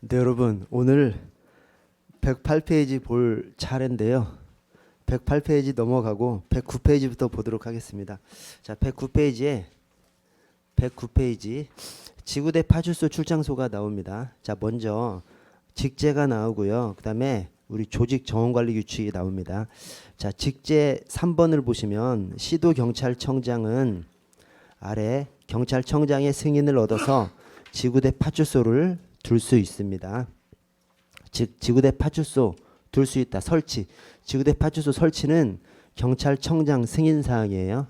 네, 여러분 오늘 108페이지 볼 차례인데요. 108페이지 넘어가고 109페이지부터 보도록 하겠습니다. 자, 109페이지 지구대 파출소 출장소가 나옵니다. 자, 먼저 직제가 나오고요. 그다음에 우리 조직 정원관리 규칙이 나옵니다. 자, 직제 3번을 보시면 시도경찰청장은 아래 경찰청장의 승인을 얻어서 지구대 파출소를 둘 수 있습니다. 즉 지구대 파출소 둘 수 있다. 설치. 지구대 파출소 설치는 경찰청장 승인 사항이에요.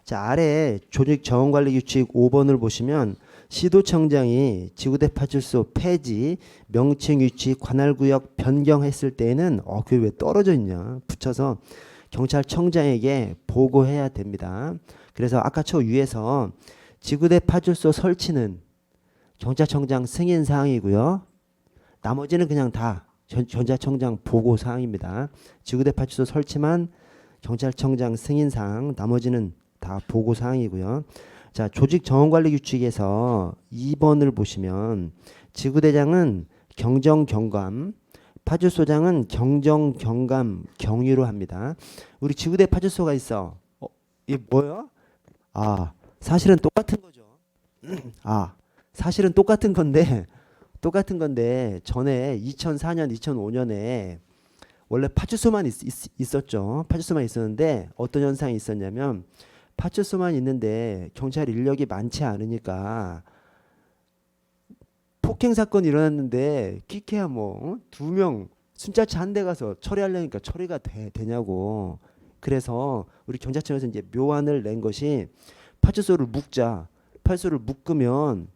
자, 아래 조직 정원관리 규칙 5번을 보시면 시도청장이 지구대 파출소 폐지, 명칭 위치, 관할구역 변경했을 때에는 그게 왜 떨어져 있냐? 붙여서 경찰청장에게 보고해야 됩니다. 그래서 아까 저 위에서 지구대 파출소 설치는 경찰청장 승인 사항이고요. 나머지는 그냥 다 경찰청장 보고 사항입니다. 지구대 파출소 설치만 경찰청장 승인 사항, 나머지는 다 보고 사항이고요. 자, 조직 정원관리 규칙에서 2번을 보시면 지구대장은 경정 경감, 파출소장은 경정 경감 경위로 합니다. 우리 지구대 파출소가 있어. 이게 뭐예요? 사실은 똑같은 거죠. 사실은 똑같은 건데 전에 2004년, 2005년에 원래 파출소만 있었죠. 파출소만 있었는데 어떤 현상이 있었냐면 파출소만 있는데 경찰 인력이 많지 않으니까 폭행 사건이 일어났는데 끼케야 뭐 2명 순찰차 한 대 가서 처리하려니까 처리가 되냐고. 그래서 우리 경찰청에서 이제 묘안을 낸 것이 파출소를 묶자. 파출소를 묶으면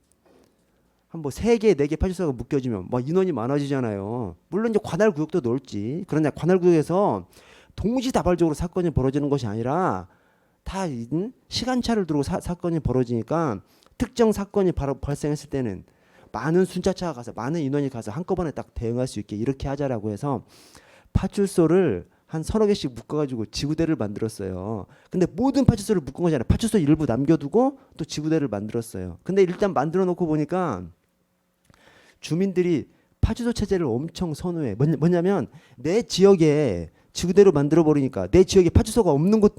한 뭐 3개, 4개 파출소가 묶여지면 막 인원이 많아지잖아요. 물론 이제 관할구역도 넓지. 그러나 관할구역에서 동시다발적으로 사건이 벌어지는 것이 아니라 다 시간차를 두고 사건이 벌어지니까 특정 사건이 바로 발생했을 때는 많은 순찰차가 가서 많은 인원이 가서 한꺼번에 딱 대응할 수 있게 이렇게 하자라고 해서 파출소를 한 서너 개씩 묶어가지고 지구대를 만들었어요. 근데 모든 파출소를 묶은 거잖아요. 파출소 일부 남겨두고 또 지구대를 만들었어요. 근데 일단 만들어 놓고 보니까 주민들이 파출소 체제를 엄청 선호해. 뭐냐면 내 지역에 지구대로 만들어 버리니까 내 지역에 파출소가 없는 곳,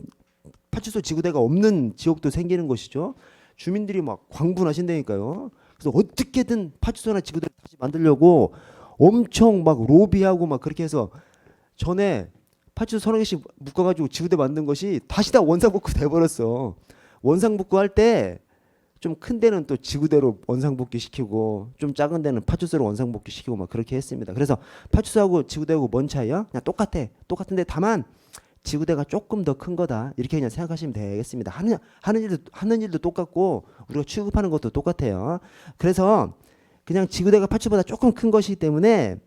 파출소 지구대가 없는 지역도 생기는 것이죠. 주민들이 막 광분하신다니까요. 그래서 어떻게든 파출소나 지구대를 다시 만들려고 엄청 막 로비하고 막 그렇게 해서 전에 파출소 서너 개씩 묶어가지고 지구대 만든 것이 다시 다 원상복구 돼버렸어. 원상복구 할 때 좀 큰 데는 또 지구대로 원상복귀 시키고 좀 작은 데는 파출소로 원상복귀 시키고 막 그렇게 했습니다. 그래서 파출소하고 지구대하고 뭔 차이야? 그냥 똑같은데 다만 지구대가 조금 더 큰 거다. 이렇게 그냥 생각하시면 되겠습니다. 하는 일도 똑같고 우리가 취급하는 것도 똑같아요. 그래서 그냥 지구대가 파출소보다 조금 큰 것이기 때문에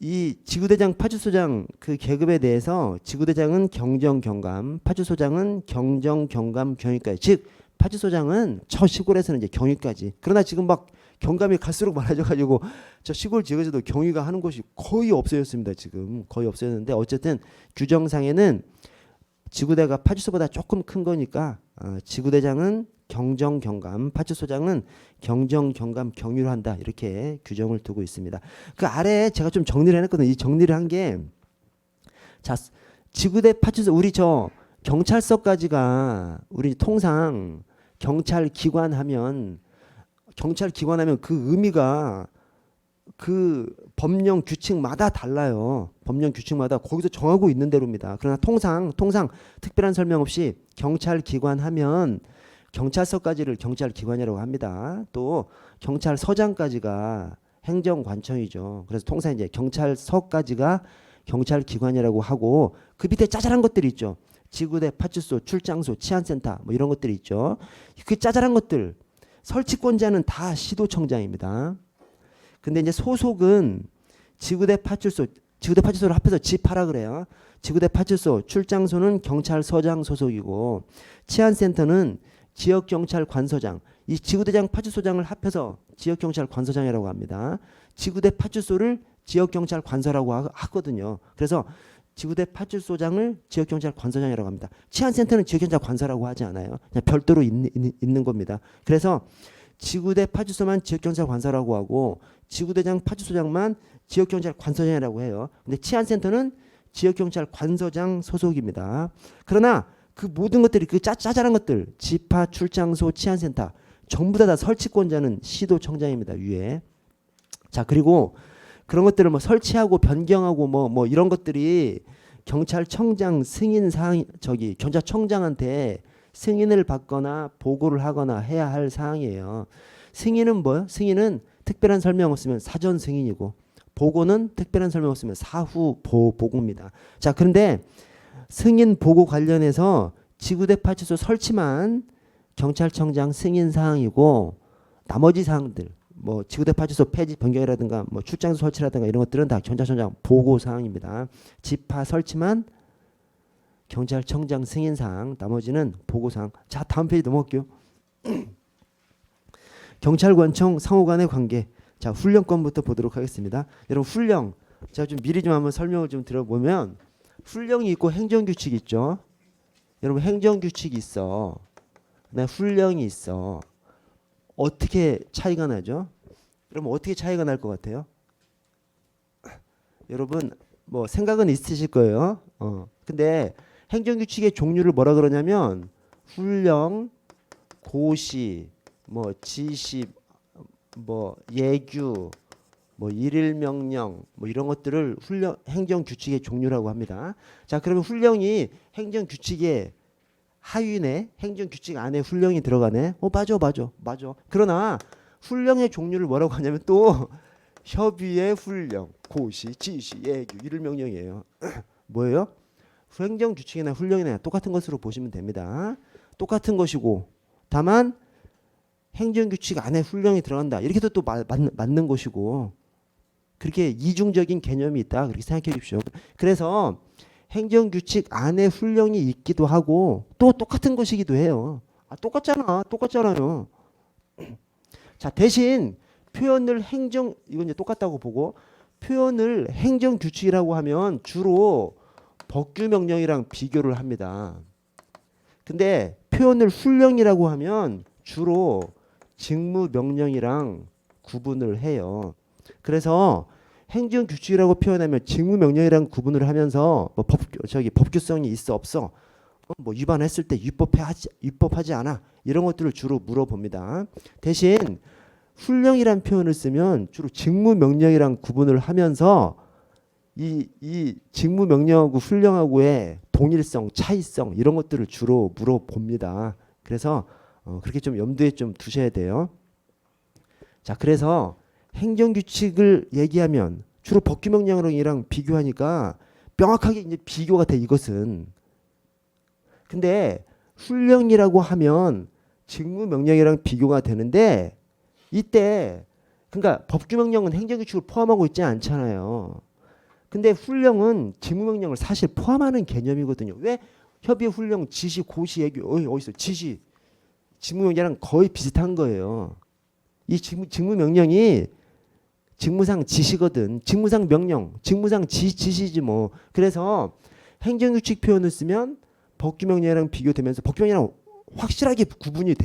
이 지구대장, 파출소장 그 계급에 대해서 지구대장은 경정 경감, 파출소장은 경정 경감 경위까지. 즉 파출소장은 저 시골에서는 이제 경위까지. 그러나 지금 막 경감이 갈수록 많아져가지고 저 시골 지역에서도 경위가 하는 곳이 거의 없어졌습니다. 지금 거의 없어졌는데 어쨌든 규정상에는 지구대가 파출소보다 조금 큰 거니까 지구대장은 경정 경감, 파출소장은 경정 경감 경위로 한다. 이렇게 규정을 두고 있습니다. 그 아래에 제가 좀 정리를 해놨거든요. 이 정리를 한 게 자, 지구대 파출소 우리 저 경찰서까지가 우리 통상 경찰기관 하면 그 의미가 그 법령 규칙마다 달라요. 법령 규칙마다 거기서 정하고 있는 대로입니다. 그러나 통상 특별한 설명 없이 경찰기관 하면 경찰서까지를 경찰기관이라고 합니다. 또 경찰서장까지가 행정관청이죠. 그래서 통상 이제 경찰서까지가 경찰기관이라고 하고 그 밑에 짜잘한 것들이 있죠. 지구대, 파출소, 출장소, 치안센터 뭐 이런 것들이 있죠. 그 짜잘한 것들 설치권자는 다 시도청장입니다. 근데 이제 소속은 지구대 파출소를 합해서 지파라 그래요. 지구대 파출소, 출장소는 경찰서장 소속이고 치안센터는 지역경찰관서장, 이 지구대장 파출소장을 합해서 지역경찰관서장이라고 합니다. 지구대 파출소를 지역경찰관서라고 하거든요. 그래서 지구대 파출소장을 지역경찰관서장이라고 합니다. 치안센터는 지역경찰관서라고 하지 않아요. 그냥 별도로 있는 겁니다. 그래서 지구대 파출소만 지역경찰 관서라고 하고 지구대장 파출소장만 지역경찰 관서장이라고 해요. 근데 치안센터는 지역경찰 관서장 소속입니다. 그러나 그 모든 것들이 그 짜잘한 것들 지파 출장소 치안센터 전부 다 설치권자는 시도청장입니다. 위에. 자 그리고 그런 것들을 뭐 설치하고 변경하고 뭐 이런 것들이 경찰청장 승인 사항 경찰청장한테 승인을 받거나 보고를 하거나 해야 할 사항이에요. 승인은 뭐요? 승인은 특별한 설명 없으면 사전 승인이고 보고는 특별한 설명 없으면 사후 보고입니다. 자 그런데 승인 보고 관련해서 지구대 파출소 설치만 경찰청장 승인 사항이고 나머지 사항들 뭐 지구대 파출소 폐지 변경이라든가 뭐 출장소 설치라든가 이런 것들은 다 경찰청장 보고 사항입니다. 지파 설치만 경찰청장 승인 사항, 나머지는 보고 사항. 자 다음 페이지 넘어갈게요. 경찰관청 상호 간의 관계. 자 훈령권부터 보도록 하겠습니다. 여러분 훈령 제가 좀 미리 좀 한번 설명을 좀 들어보면 훈령이 있고 행정규칙이 있죠. 여러분 행정규칙이 있어. 그다음에 훈령이 있어. 어떻게 차이가 나죠? 그럼 어떻게 차이가 날 것 같아요? 여러분 뭐 생각은 있으실 거예요. 근데 행정규칙의 종류를 뭐라 그러냐면 훈령, 고시, 뭐 지시, 뭐 예규, 뭐 일일명령 뭐 이런 것들을 훈령 행정규칙의 종류라고 합니다. 자 그러면 훈령이 행정규칙의 하위네 행정규칙 안에 훈령이 들어가네. 맞아. 그러나 훈령의 종류를 뭐라고 하냐면 또 협의의 훈령, 고시, 지시, 예규, 일일명령이에요. 뭐예요? 행정규칙이나 훈령이나 똑같은 것으로 보시면 됩니다. 똑같은 것이고 다만 행정규칙 안에 훈령이 들어간다. 이렇게 해도 또 맞는 것이고 그렇게 이중적인 개념이 있다. 그렇게 생각해 주십시오. 그래서 행정규칙 안에 훈령이 있기도 하고 또 똑같은 것이기도 해요. 똑같잖아요. 자 대신 표현을 이건 이제 똑같다고 보고 표현을 행정규칙이라고 하면 주로 법규명령이랑 비교를 합니다. 근데 표현을 훈령이라고 하면 주로 직무명령이랑 구분을 해요. 그래서 행정규칙이라고 표현하면 직무명령이랑 구분을 하면서 뭐 법규성이 있어 없어 뭐 위반했을 때 위법하지 않아 이런 것들을 주로 물어봅니다. 대신 훈령이란 표현을 쓰면 주로 직무명령이랑 구분을 하면서 이 직무명령하고 훈령하고의 동일성, 차이성 이런 것들을 주로 물어봅니다. 그래서 그렇게 좀 염두에 좀 두셔야 돼요. 자, 그래서 행정규칙을 얘기하면 주로 법규명령이랑 비교하니까 명확하게 이제 비교가 돼 이것은. 근데 훈령이라고 하면 직무명령이랑 비교가 되는데 이때 그러니까 법규명령은 행정규칙을 포함하고 있지 않잖아요. 근데 훈령은 직무명령을 사실 포함하는 개념이거든요. 왜? 협의, 훈령, 지시, 고시, 예규 어디서 지시, 직무명령이랑 거의 비슷한 거예요. 이 직무명령이 직무상 지시거든. 직무상 명령, 직무상 지시지 뭐. 그래서 행정규칙 표현을 쓰면 법규명령이랑 비교되면서 법규명령이랑 확실하게 구분이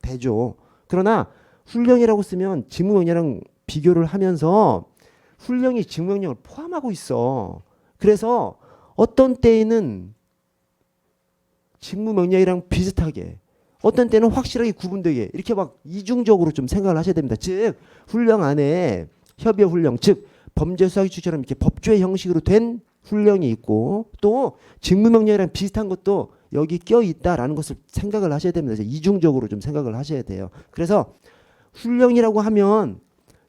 되죠. 그러나 훈령이라고 쓰면 직무명령이랑 비교를 하면서 훈령이 직무명령을 포함하고 있어. 그래서 어떤 때에는 직무명령이랑 비슷하게 어떤 때는 확실하게 구분되게 이렇게 막 이중적으로 좀 생각을 하셔야 됩니다. 즉 훈령 안에 협의 훈령 즉 범죄수사규칙처럼 이렇게 법조의 형식으로 된 훈령이 있고 또 직무명령이랑 비슷한 것도 여기 껴있다라는 것을 생각을 하셔야 됩니다. 이중적으로 좀 생각을 하셔야 돼요. 그래서 훈령이라고 하면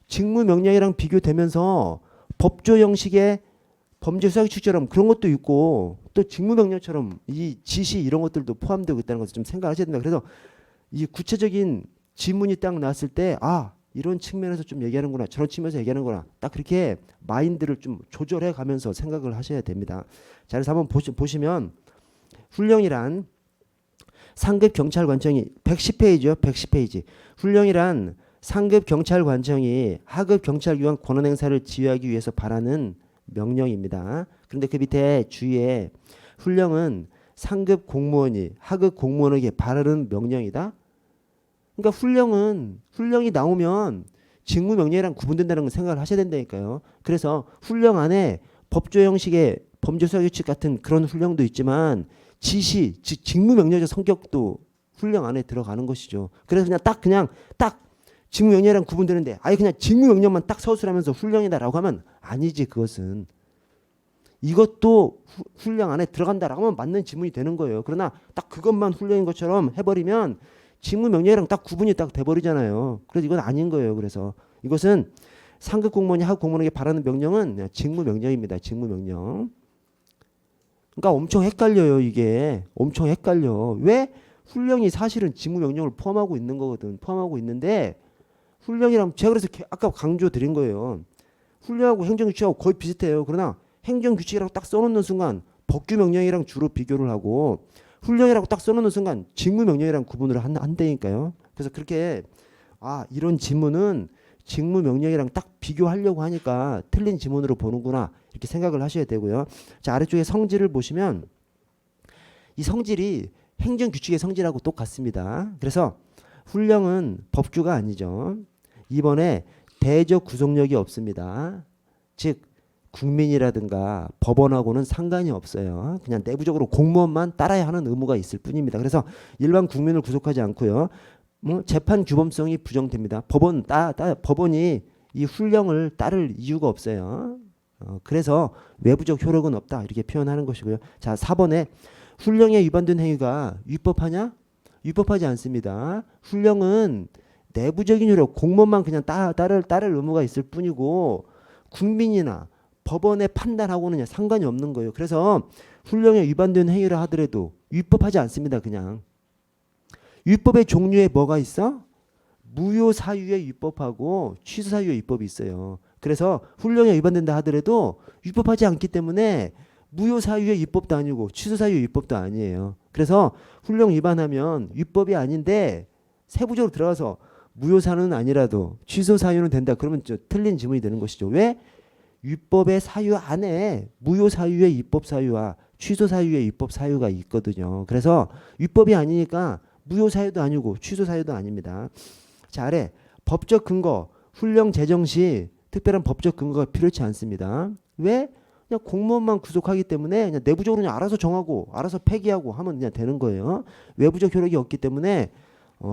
직무명령이랑 비교되면서 법조 형식의 범죄수사규칙처럼 그런 것도 있고 또 직무명령처럼 이 지시 이런 것들도 포함되고 있다는 것을 좀 생각하셔야 된다. 그래서 이 구체적인 지문이 딱 나왔을 때 이런 측면에서 좀 얘기하는구나 저런 측면에서 얘기하는구나 딱 그렇게 마인드를 좀 조절해 가면서 생각을 하셔야 됩니다. 자 그래서 한번 보시면 훈령이란 상급 경찰관청이 110페이지요. 110페이지. 훈령이란 상급 경찰관청이 하급 경찰기관 권한 행사를 지휘하기 위해서 발하는 명령입니다. 그런데 그 밑에 주의에 훈령은 상급 공무원이 하급 공무원에게 발하는 명령이다. 그러니까 훈령이 나오면 직무명령이랑 구분된다는 걸 생각을 하셔야 된다니까요. 그래서 훈령 안에 법조 형식의 범죄수사규칙 같은 그런 훈령도 있지만 지시, 즉 직무명령적 성격도 훈령 안에 들어가는 것이죠. 그래서 그냥 딱 직무명령이랑 구분되는데 아예 그냥 직무명령만 딱 서술하면서 훈령이다라고 하면 아니지. 그것은 이것도 훈령 안에 들어간다라고 하면 맞는 지문이 되는 거예요. 그러나 딱 그것만 훈령인 것처럼 해버리면 직무명령이랑 딱 구분이 딱 돼버리잖아요. 그래서 이건 아닌 거예요. 그래서 이것은 상급 공무원이 하급 공무원에게 바라는 명령은 그냥 직무명령입니다. 직무명령. 그러니까 엄청 헷갈려요. 이게 엄청 헷갈려. 왜? 훈령이 사실은 직무명령을 포함하고 있는 거거든. 포함하고 있는데 훈령이랑 제가 그래서 아까 강조 드린 거예요. 훈령하고 행정규칙하고 거의 비슷해요. 그러나 행정규칙이라고 딱 써놓는 순간 법규명령이랑 주로 비교를 하고 훈령이라고 딱 써놓는 순간 직무명령이랑 구분을 한다니까요. 그래서 그렇게 이런 지문은 직무명령이랑 딱 비교하려고 하니까 틀린 지문으로 보는구나 이렇게 생각을 하셔야 되고요. 자, 아래쪽에 성질을 보시면 이 성질이 행정규칙의 성질하고 똑같습니다. 그래서 훈령은 법규가 아니죠. 이번에 대적 구속력이 없습니다. 즉 국민이라든가 법원하고는 상관이 없어요. 그냥 내부적으로 공무원만 따라야 하는 의무가 있을 뿐입니다. 그래서 일반 국민을 구속하지 않고요. 재판 규범성이 부정됩니다. 법원이 이 훈령을 따를 이유가 없어요. 그래서 외부적 효력은 없다 이렇게 표현하는 것이고요. 자, 4번에 훈령에 위반된 행위가 위법하냐? 위법하지 않습니다. 훈령은 내부적인 효력, 공무원만 그냥 따를 의무가 있을 뿐이고 국민이나 법원의 판단하고는 상관이 없는 거예요. 그래서 훈령에 위반된 행위를 하더라도 위법하지 않습니다. 그냥. 위법의 종류에 뭐가 있어? 무효 사유에 위법하고 취소 사유에 위법이 있어요. 그래서 훈령에 위반된다 하더라도 위법하지 않기 때문에 무효 사유에 위법도 아니고 취소 사유에 위법도 아니에요. 그래서 훈령 위반하면 위법이 아닌데 세부적으로 들어가서 무효 사유는 아니라도 취소 사유는 된다. 그러면 틀린 지문이 되는 것이죠. 왜? 위법의 사유 안에 무효 사유의 위법 사유와 취소 사유의 위법 사유가 있거든요. 그래서 위법이 아니니까 무효 사유도 아니고 취소 사유도 아닙니다. 자, 아래 법적 근거, 훈령 제정 시 특별한 법적 근거가 필요치 않습니다. 왜? 그냥 공무원만 구속하기 때문에 그냥 내부적으로 그냥 알아서 정하고 알아서 폐기하고 하면 그냥 되는 거예요. 외부적 효력이 없기 때문에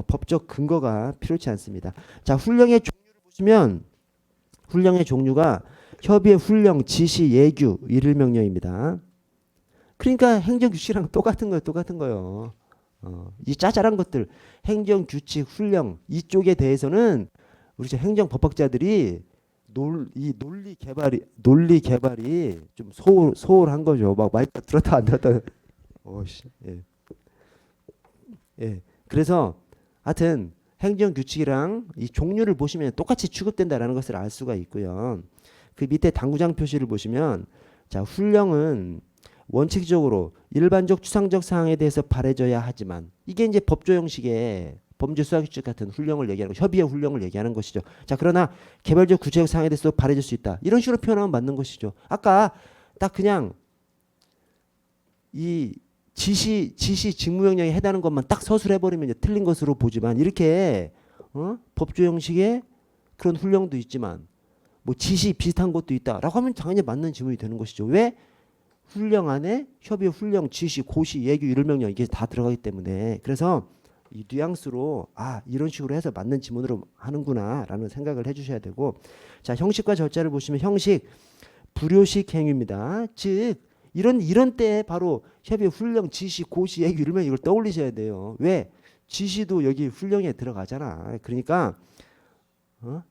법적 근거가 필요치 않습니다. 자, 훈령의 종류를 보시면 훈령의 종류가 협의, 훈령, 지시, 예규, 일일명령입니다. 그러니까 행정규칙이랑 똑같은 거예요. 이 짜잘한 것들 행정규칙, 훈령 이쪽에 대해서는 우리 행정법학자들이 논리 개발이 좀 소홀한 거죠. 막 마이크 들었다 안 들었다. 예. 그래서 하여튼 행정규칙이랑 이 종류를 보시면 똑같이 취급된다라는 것을 알 수가 있고요. 그 밑에 당구장 표시를 보시면 자, 훈령은 원칙적으로 일반적 추상적 사항에 대해서 바래져야 하지만 이게 이제 법조 형식의 범죄수사규칙 같은 훈령을 얘기하는 거, 협의의 훈령을 얘기하는 것이죠. 자, 그러나 개별적 구체적 사항에 대해서도 바래질 수 있다. 이런 식으로 표현하면 맞는 것이죠. 아까 딱 그냥 이 지시 직무명령에 해당하는 것만 딱 서술해버리면 이제 틀린 것으로 보지만 이렇게 법조 형식의 그런 훈령도 있지만 뭐 지시 비슷한 것도 있다라고 하면 당연히 맞는 지문이 되는 것이죠. 왜? 훈령 안에 협의, 훈령, 지시, 고시, 예규, 일일명령 이게 다 들어가기 때문에 그래서 이 뉘앙스로 이런 식으로 해서 맞는 지문으로 하는구나라는 생각을 해주셔야 되고 자, 형식과 절차를 보시면 형식 불효식 행위입니다. 즉 이런 때에 바로 협의, 훈령, 지시, 고시, 예규, 일일명령 이걸 떠올리셔야 돼요. 왜? 지시도 여기 훈령에 들어가잖아. 그러니까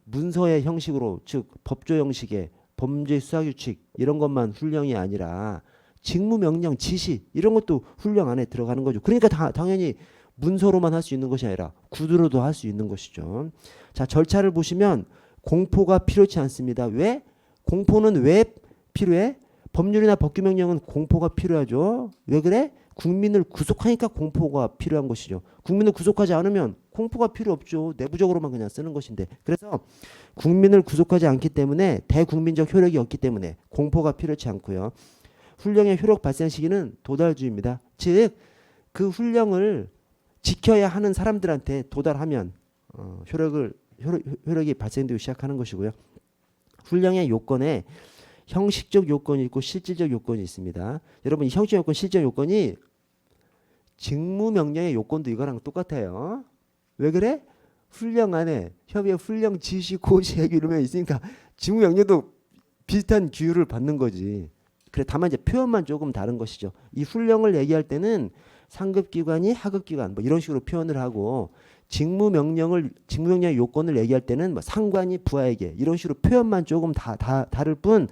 문서의 형식으로 즉 법조 형식의 범죄 수사규칙 이런 것만 훈령이 아니라 직무명령, 지시 이런 것도 훈령 안에 들어가는 거죠. 그러니까 당연히 문서로만 할 수 있는 것이 아니라 구두로도 할 수 있는 것이죠. 자, 절차를 보시면 공포가 필요치 않습니다. 왜? 공포는 왜 필요해? 법률이나 법규명령은 공포가 필요하죠. 왜 그래? 국민을 구속하니까 공포가 필요한 것이죠. 국민을 구속하지 않으면 공포가 필요 없죠. 내부적으로만 그냥 쓰는 것인데. 그래서 국민을 구속하지 않기 때문에 대국민적 효력이 없기 때문에 공포가 필요치 않고요. 훈령의 효력 발생 시기는 도달주의입니다. 즉 그 훈령을 지켜야 하는 사람들한테 도달하면 효력이 발생되기 시작하는 것이고요. 훈령의 요건에 형식적 요건이 있고 실질적 요건이 있습니다. 여러분 이 형식적 요건, 실질적 요건이 직무명령의 요건도 이거랑 똑같아요. 왜 그래? 훈령 안에 협의의 훈령 지시 고시 해규 이러면 있으니까 직무명령도 비슷한 규율을 받는 거지. 그래 다만 이제 표현만 조금 다른 것이죠. 이 훈령을 얘기할 때는 상급기관이 하급기관 뭐 이런 식으로 표현을 하고 직무명령의 요건을 얘기할 때는 뭐 상관이 부하에게 이런 식으로 표현만 조금 다를 뿐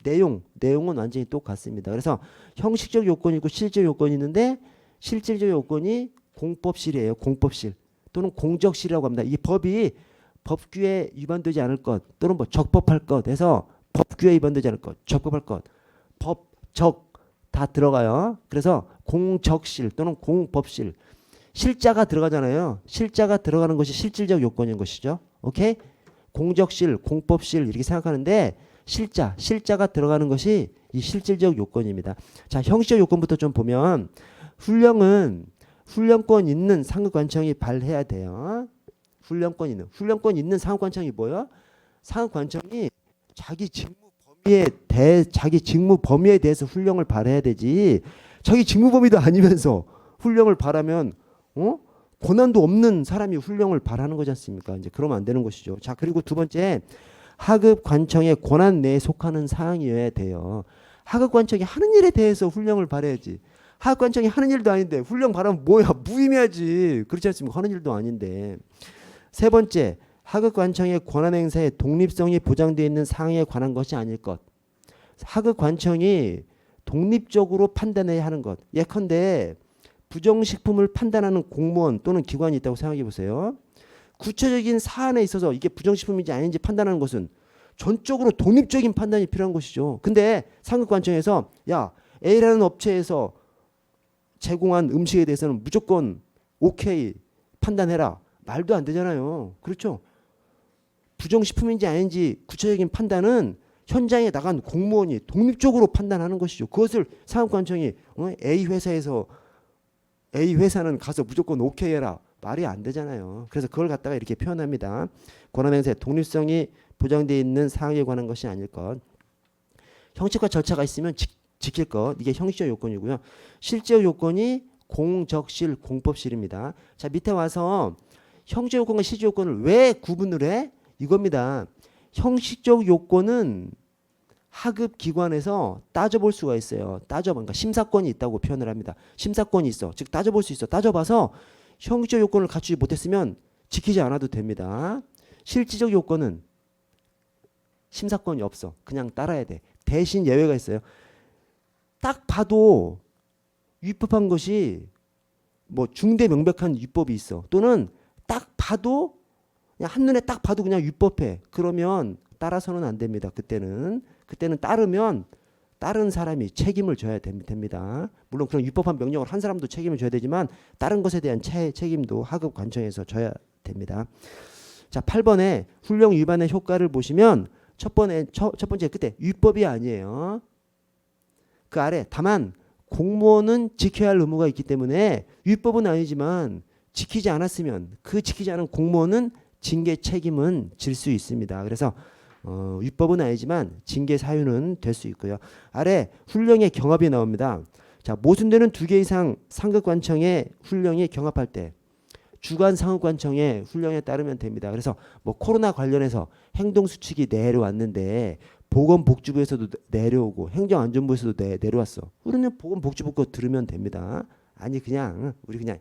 내용은 완전히 똑같습니다. 그래서 형식적 요건이 있고 실질적 요건이 있는데 실질적 요건이 공법실이에요. 공법실 또는 공적실이라고 합니다. 이 법이 법규에 위반되지 않을 것 또는 뭐 적법할 것 해서 법규에 위반되지 않을 것, 적법할 것, 법, 적 다 들어가요. 그래서 공적실 또는 공법실 실자가 들어가잖아요. 실자가 들어가는 것이 실질적 요건인 것이죠. 오케이? 공적실, 공법실 이렇게 생각하는데 실자가 들어가는 것이 이 실질적 요건입니다. 자, 형식적 요건부터 좀 보면 훈령은 훈령권 있는 상급관청이 발해야 돼요. 훈령권 있는 상급관청이 뭐야? 상급관청이 자기 직무 범위에 대해서 훈령을 발해야 되지. 자기 직무 범위도 아니면서 훈령을 발하면 고난도 없는 사람이 훈령을 발하는 거지 않습니까? 이제 그러면 안 되는 것이죠. 자, 그리고 두 번째 하급 관청의 권한 내에 속하는 사항이어야 돼요. 하급 관청이 하는 일에 대해서 훈령을 발해야지. 하급 관청이 하는 일도 아닌데 훈령 발하면 뭐야? 무의미하지. 그렇지 않습니까? 하는 일도 아닌데. 세 번째, 하급 관청의 권한 행사의 독립성이 보장되어 있는 사항에 관한 것이 아닐 것. 하급 관청이 독립적으로 판단해야 하는 것. 예컨대 부정식품을 판단하는 공무원 또는 기관이 있다고 생각해 보세요. 구체적인 사안에 있어서 이게 부정식품인지 아닌지 판단하는 것은 전적으로 독립적인 판단이 필요한 것이죠. 근데 상급관청에서 야 A라는 업체에서 제공한 음식에 대해서는 무조건 오케이 판단해라. 말도 안 되잖아요. 그렇죠? 부정식품인지 아닌지 구체적인 판단은 현장에 나간 공무원이 독립적으로 판단하는 것이죠. 그것을 상급관청이 A 회사는 가서 무조건 오케이 해라. 말이 안 되잖아요. 그래서 그걸 갖다가 이렇게 표현합니다. 권한행사의 독립성이 보장되어 있는 사항에 관한 것이 아닐 것. 형식과 절차가 있으면 지킬 것. 이게 형식적 요건이고요. 실제적 요건이 공적실, 공법실입니다. 자, 밑에 와서 형식적 요건과 실질적 요건을 왜 구분을 해? 이겁니다. 형식적 요건은 하급 기관에서 따져볼 수가 있어요. 그러니까 심사권이 있다고 표현을 합니다. 심사권이 있어. 즉 따져볼 수 있어. 따져봐서 형식적 요건을 갖추지 못했으면 지키지 않아도 됩니다. 실질적 요건은 심사권이 없어. 그냥 따라야 돼. 대신 예외가 있어요. 딱 봐도 위법한 것이 뭐 중대 명백한 위법이 있어. 또는 딱 봐도 그냥 한눈에 딱 봐도 그냥 위법해. 그러면 따라서는 안 됩니다. 그때는 따르면 다른 사람이 책임을 져야 됩니다. 물론 그런 위법한 명령을 한 사람도 책임을 져야 되지만 다른 것에 대한 책임도 하급 관청에서 져야 됩니다. 자, 8번에 훈령 위반의 효과를 보시면 첫 번째 끝에 위법이 아니에요. 그 아래 다만 공무원은 지켜야 할 의무가 있기 때문에 위법은 아니지만 지키지 않았으면 그 지키지 않은 공무원은 징계 책임은 질 수 있습니다. 그래서 위법은 아니지만 징계 사유는 될 수 있고요. 아래 훈령의 경합이 나옵니다. 자, 모순되는 2개 이상 상급관청의 훈령이 경합할 때 주관 상급관청의 훈령에 따르면 됩니다. 그래서 뭐 코로나 관련해서 행동수칙이 내려왔는데 보건복지부에서도 내려오고 행정안전부에서도 내려왔어. 우리는 보건복지부 거 들으면 됩니다. 아니 우리 그냥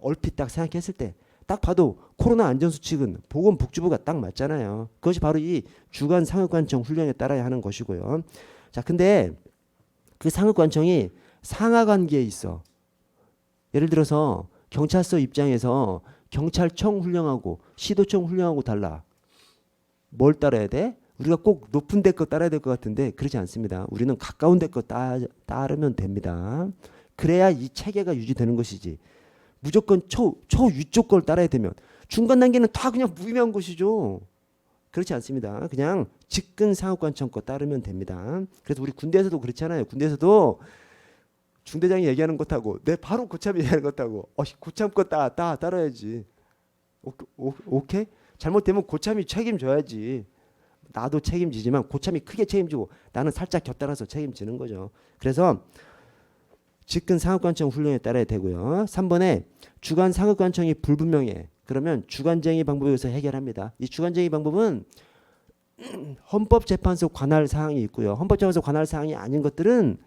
얼핏 딱 생각했을 때 딱 봐도 코로나 안전수칙은 보건복지부가 딱 맞잖아요. 그것이 바로 이 주관 상급관청 훈령에 따라야 하는 것이고요. 자, 근데 그 상급관청이 상하관계에 있어. 예를 들어서 경찰서 입장에서 경찰청 훈령하고 시도청 훈령하고 달라. 뭘 따라야 돼? 우리가 꼭 높은 데 거 따라야 될 것 같은데 그렇지 않습니다. 우리는 가까운 데 거 따르면 됩니다. 그래야 이 체계가 유지되는 것이지. 무조건 위쪽 걸 따라야 되면 중간 단계는 다 그냥 무의미한 것이죠. 그렇지 않습니다. 그냥 직근 상급관청 거 따르면 됩니다. 그래서 우리 군대에서도 그렇잖아요. 군대에서도 중대장이 얘기하는 것하고 내 바로 고참이 얘기하는 것하고 고참 거 따라야지. 오케이? 잘못되면 고참이 책임져야지. 나도 책임지지만 고참이 크게 책임지고 나는 살짝 곁들여서 책임지는 거죠. 그래서 직근 상급관청 훈령에 따라야 되고요. 3번에 주관 상급관청이 불분명해. 그러면 주관쟁의 방법에 의해서 해결합니다. 이 주관쟁의 방법은 헌법재판소 관할 사항이 있고요. 헌법재판소 관할 사항이 아닌 것들은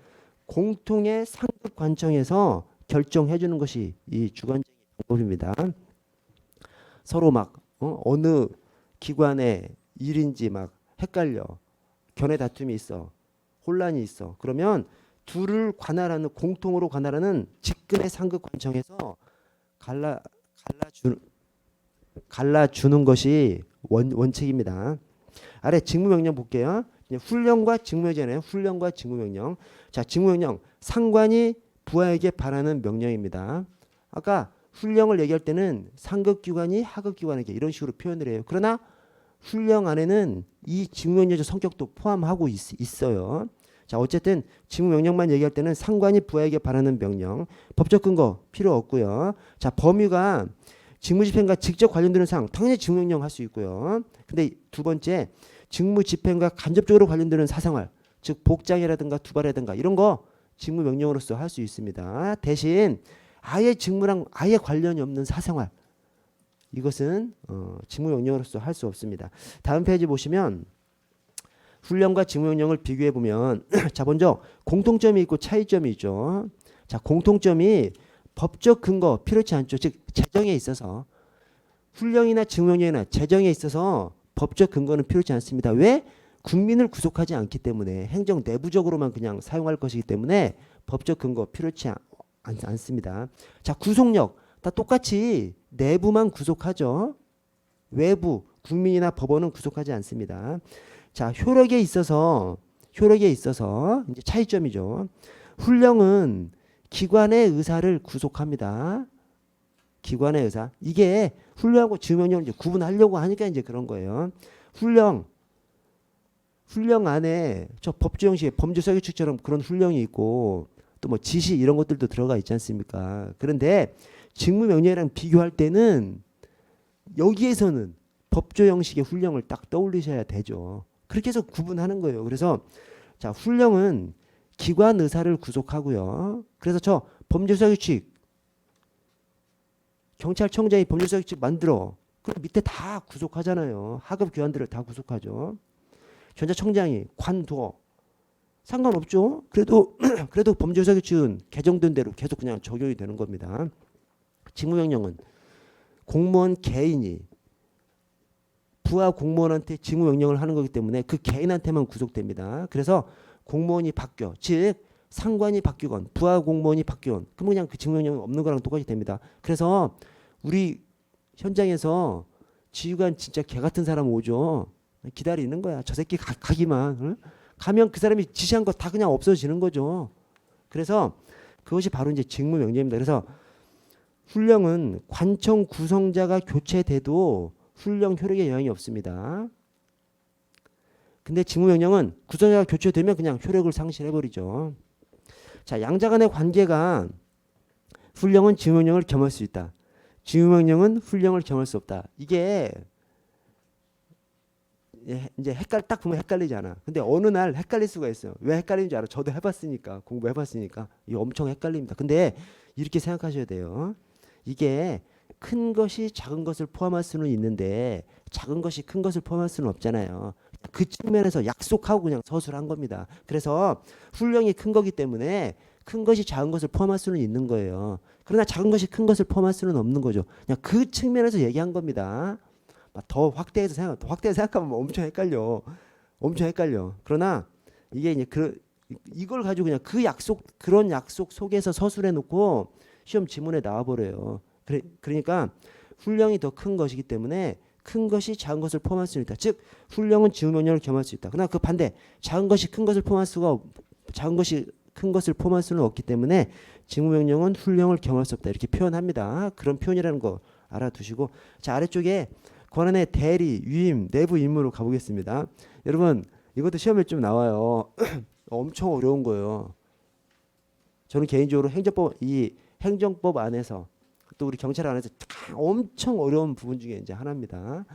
공통의 상급관청에서 결정해 주는 것이 이 주관쟁의 방법입니다. 서로 막 어느 기관의 일인지 막 헷갈려. 견해 다툼이 있어. 혼란이 있어. 그러면 둘을 관할하는 공통으로 관할하는 직근의 상급관청에서 갈라주는 것이 원칙입니다. 아래 직무명령 볼게요. 훈령과 직무명령이에요. 훈령과 직무명령. 자, 직무명령 상관이 부하에게 바라는 명령입니다. 아까 훈령을 얘기할 때는 상급기관이 하급기관에게 이런 식으로 표현을 해요. 그러나 훈령 안에는 이 직무명령적 성격도 포함하고 있어요. 자, 어쨌든 직무명령만 얘기할 때는 상관이 부하에게 바라는 명령, 법적 근거 필요 없고요. 자, 범위가 직무집행과 직접 관련되는 사항 당연히 직무명령 할 수 있고요. 근데 두 번째 직무집행과 간접적으로 관련되는 사생활, 즉 복장이라든가 두발이라든가 이런 거 직무명령으로서 할 수 있습니다. 대신 아예 직무랑 아예 관련이 없는 사생활, 이것은 직무명령으로서 할 수 없습니다. 다음 페이지 보시면 훈령과 직무명령을 비교해 보면 자, 먼저 공통점이 있고 차이점이 있죠. 자, 공통점이 법적 근거 필요치 않죠. 즉 재정에 있어서 훈령이나 직무명령이나 재정에 있어서 법적 근거는 필요치 않습니다. 왜? 국민을 구속하지 않기 때문에 행정 내부적으로만 그냥 사용할 것이기 때문에 법적 근거 필요치 않습니다. 자, 구속력 다 똑같이 내부만 구속하죠. 외부 국민이나 법원은 구속하지 않습니다. 자, 효력에 있어서 이제 차이점이죠. 훈령은 기관의 의사를 구속합니다. 기관의 의사. 이게 훈령하고 직무명령을 이제 구분하려고 하니까 이제 그런 거예요. 훈령 안에 저 법조형식 범죄사기칙처럼 그런 훈령이 있고 또 뭐 지시 이런 것들도 들어가 있지 않습니까? 그런데 직무명령이랑 비교할 때는 여기에서는 법조 형식의 훈령을 딱 떠올리셔야 되죠. 그렇게 해서 구분하는 거예요. 그래서 자, 훈령은 기관 의사를 구속하고요. 그래서 저 범죄수사규칙 경찰청장이 범죄수사규칙 만들어. 그럼 밑에 다 구속하잖아요. 하급 기관들을 다 구속하죠. 전자청장이 관둬. 상관없죠. 그래도 범죄수사규칙은 개정된 대로 계속 그냥 적용이 되는 겁니다. 직무명령은 공무원 개인이 부하 공무원한테 직무명령을 하는 거기 때문에 그 개인한테만 구속됩니다. 그래서 공무원이 바뀌어. 즉 상관이 바뀌건 부하 공무원이 바뀌건 그럼 그냥 그 직무명령은 없는 거랑 똑같이 됩니다. 그래서 우리 현장에서 지휘관 진짜 개 같은 사람 오죠. 기다리는 거야. 저 새끼 가기만. 응? 가면 그 사람이 지시한 거 다 그냥 없어지는 거죠. 그래서 그것이 바로 이제 직무명령입니다. 그래서 훈령은 관청 구성자가 교체돼도 훈령 효력에 영향이 없습니다. 근데 직무명령은 구성자가 교체되면 그냥 효력을 상실해버리죠. 자, 양자 간의 관계가 훈령은 직무명령을 겸할 수 있다. 직무명령은 훈령을 겸할 수 없다. 이게 이제 딱 보면 헷갈리잖아. 근데 어느 날 헷갈릴 수가 있어요. 왜 헷갈리는지 알아? 저도 해봤으니까, 공부해봤으니까. 이게 엄청 헷갈립니다. 근데 이렇게 생각하셔야 돼요. 이게 큰 것이 작은 것을 포함할 수는 있는데 작은 것이 큰 것을 포함할 수는 없잖아요. 그 측면에서 약속하고 그냥 서술한 겁니다. 그래서 훈령이 큰 거기 때문에 큰 것이 작은 것을 포함할 수는 있는 거예요. 그러나 작은 것이 큰 것을 포함할 수는 없는 거죠. 그냥 그 측면에서 얘기한 겁니다. 더 확대해서 생각하면 엄청 헷갈려. 엄청 헷갈려. 그러나 이게 이제 이걸 가지고 그냥 그런 약속 속에서 서술해 놓고 시험 지문에 나와 버려요. 그러니까 훈령이 더 큰 것이기 때문에 큰 것이 작은 것을 포함할 수 있다. 즉 훈령은 직무명령을 겸할 수 있다. 그러나 그 반대 작은 것이 큰 것을 포함할 수는 없기 때문에 직무명령은 훈령을 겸할 수 없다. 이렇게 표현합니다. 그런 표현이라는 거 알아두시고 자, 아래쪽에 권한의 대리, 위임, 내부 임무로 가보겠습니다. 여러분 이것도 시험에 좀 나와요. 엄청 어려운 거예요. 저는 개인적으로 행정법 안에서 또 우리 경찰 안에서 엄청 어려운 부분 중에 이제 하나입니다.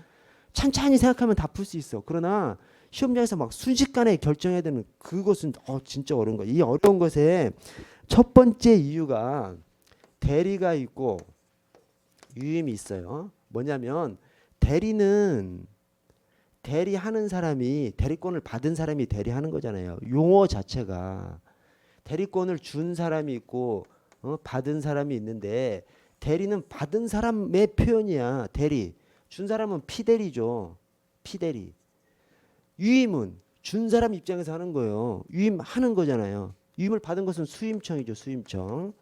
찬찬히 생각하면 다 풀 수 있어. 그러나 시험장에서 막 순식간에 결정해야 되는 그것은 진짜 어려운 거야. 이 어려운 것의 첫 번째 이유가 대리가 있고 유임이 있어요. 뭐냐면 대리는 대리하는 사람이 대리권을 받은 사람이 대리하는 거잖아요. 용어 자체가 대리권을 준 사람이 있고 받은 사람이 있는데 대리는 받은 사람의 표현이야. 대리. 준 사람은 피대리죠. 피대리. 유임은 준 사람 입장에서 하는 거예요. 유임하는 거잖아요. 유임을 받은 것은 수임청이죠. 수임청.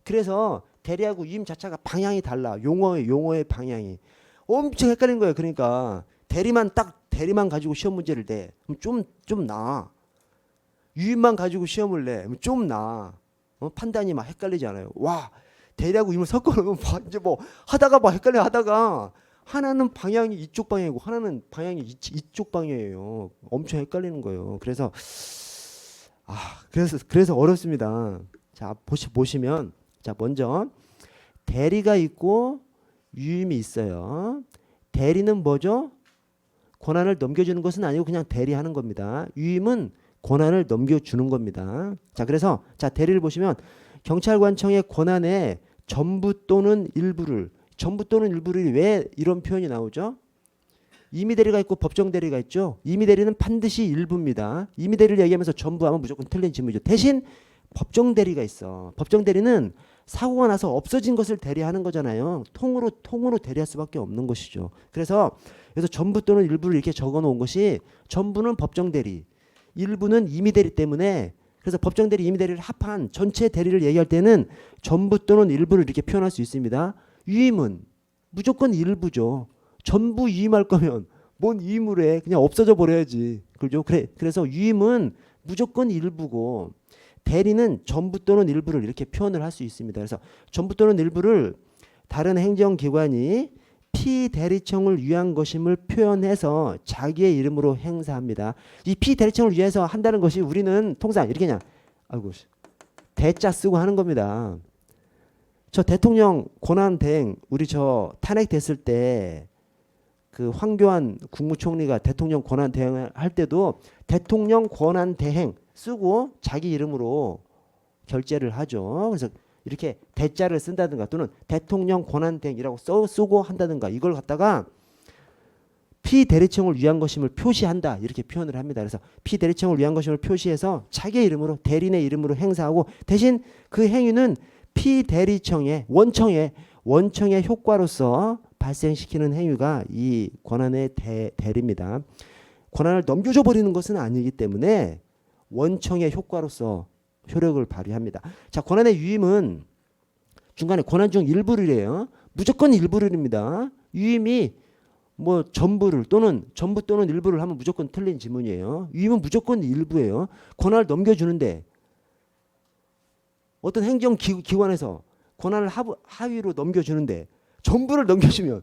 그래서 대리하고 유임 자체가 방향이 달라. 용어의 방향이. 엄청 헷갈린 거예요. 그러니까 대리만 가지고 시험 문제를 내. 그럼 좀 나아. 유임만 가지고 시험을 내. 그럼 좀 나아. 판단이 막 헷갈리지 않아요. 와, 대리하고 유임을 섞어놓으면 이제 뭐 하다가 막 헷갈려 하다가 하나는 방향이 이쪽 방향이고 하나는 방향이 이쪽 방향이에요. 엄청 헷갈리는 거예요. 그래서 어렵습니다. 자, 보시면 자, 먼저 대리가 있고 유임이 있어요. 대리는 뭐죠? 권한을 넘겨주는 것은 아니고 그냥 대리하는 겁니다. 유임은 권한을 넘겨주는 겁니다. 자, 그래서 자, 대리를 보시면 경찰관청의 권한의 전부 또는 일부를 왜 이런 표현이 나오죠? 임의 대리가 있고 법정 대리가 있죠. 임의 대리는 반드시 일부입니다. 임의 대리를 얘기하면서 전부 하면 무조건 틀린 질문이죠. 대신 법정 대리가 있어. 법정 대리는 사고가 나서 없어진 것을 대리하는 거잖아요. 통으로 대리할 수밖에 없는 것이죠. 그래서 전부 또는 일부를 이렇게 적어 놓은 것이 전부는 법정 대리, 일부는 임의 대리 때문에 그래서 법정 대리, 임의 대리를 합한 전체 대리를 얘기할 때는 전부 또는 일부를 이렇게 표현할 수 있습니다. 유임은 무조건 일부죠. 전부 유임할 거면 뭔 유임을 해? 그냥 없어져 버려야지. 그죠? 그래서 유임은 무조건 일부고 대리는 전부 또는 일부를 이렇게 표현을 할 수 있습니다. 그래서 전부 또는 일부를 다른 행정기관이 피대리청을 위한 것임을 표현해서 자기의 이름으로 행사합니다. 이 피대리청을 위해서 한다는 것이 우리는 통상 이렇게 그냥 대자 쓰고 하는 겁니다. 저 대통령 권한 대행 우리 저 탄핵됐을 때 그 황교안 국무총리가 대통령 권한 대행을 할 때도 대통령 권한 대행 쓰고 자기 이름으로 결재를 하죠. 그래서 이렇게 대자를 쓴다든가 또는 대통령 권한 대행이라고 쓰고 한다든가 이걸 갖다가 피대리청을 위한 것임을 표시한다 이렇게 표현을 합니다. 그래서 피대리청을 위한 것임을 표시해서 자기의 이름으로 대리인의 이름으로 행사하고 대신 그 행위는 피대리청의 원청의 효과로서 발생시키는 행위가 이 권한의 대리입니다. 권한을 넘겨줘 버리는 것은 아니기 때문에 원청의 효과로서 효력을 발휘합니다. 자, 권한의 유임은 중간에 권한 중 일부를이에요. 무조건 일부를입니다. 유임이 뭐 전부 또는 일부를 하면 무조건 틀린 지문이에요. 유임은 무조건 일부예요. 권한을 넘겨주는데 어떤 행정기관에서 권한을 하위로 넘겨주는데 전부를 넘겨주면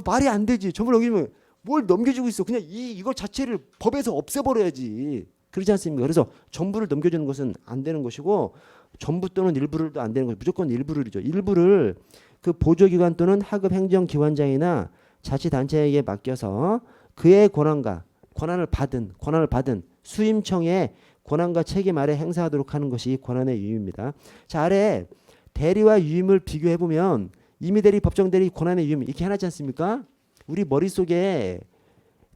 말이 안 되지. 전부를 넘겨주면 뭘 넘겨주고 있어. 그냥 이거 자체를 법에서 없애버려야지. 그렇지 않습니까? 그래서 전부를 넘겨주는 것은 안 되는 것이고 전부 또는 일부를도 안 되는 것이 무조건 일부를이죠. 일부를 그 보조기관 또는 하급 행정기관장이나 자치단체에게 맡겨서 그의 권한을 받은 수임청의 권한과 책임 아래 행사하도록 하는 것이 권한의 유임입니다. 자, 아래 대리와 유임을 비교해 보면 임의 대리, 법정 대리, 권한의 유임 이렇게 해놨지 않습니까? 우리 머릿속에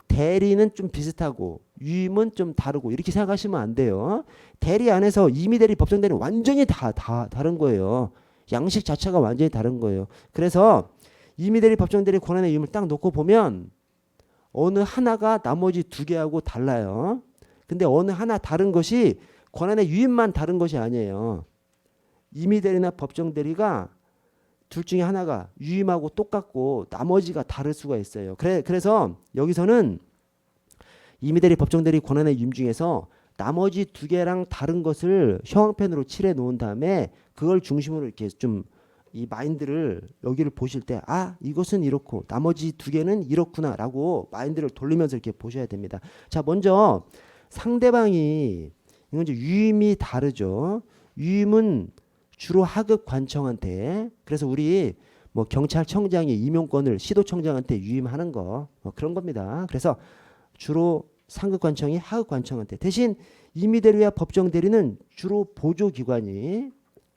대리는 좀 비슷하고 유임은 좀 다르고 이렇게 생각하시면 안 돼요. 대리 안에서 임의 대리, 법정 대리 완전히 다 다른 거예요. 양식 자체가 완전히 다른 거예요. 그래서 임의 대리, 법정 대리, 권한의 유임을 딱 놓고 보면 어느 하나가 나머지 두 개하고 달라요. 근데 어느 하나 다른 것이 권한의 유임만 다른 것이 아니에요. 임의 대리나 법정 대리가 둘 중에 하나가 유임하고 똑같고 나머지가 다를 수가 있어요. 그래서 여기서는 임의 대리, 법정 대리, 권한의 유임 중에서 나머지 두 개랑 다른 것을 형광펜으로 칠해 놓은 다음에 그걸 중심으로 이렇게 좀 이 마인드를 여기를 보실 때 이것은 이렇고 나머지 두 개는 이렇구나라고 마인드를 돌리면서 이렇게 보셔야 됩니다. 자, 먼저 상대방이 이건 이제 유임이 다르죠. 유임은 주로 하급 관청한테 그래서 우리 뭐 경찰청장이 임용권을 시도청장한테 유임하는 거 그런 겁니다. 그래서 주로 상급관청이 하급관청한테 대신 임의대리와 법정대리는 주로 보조기관이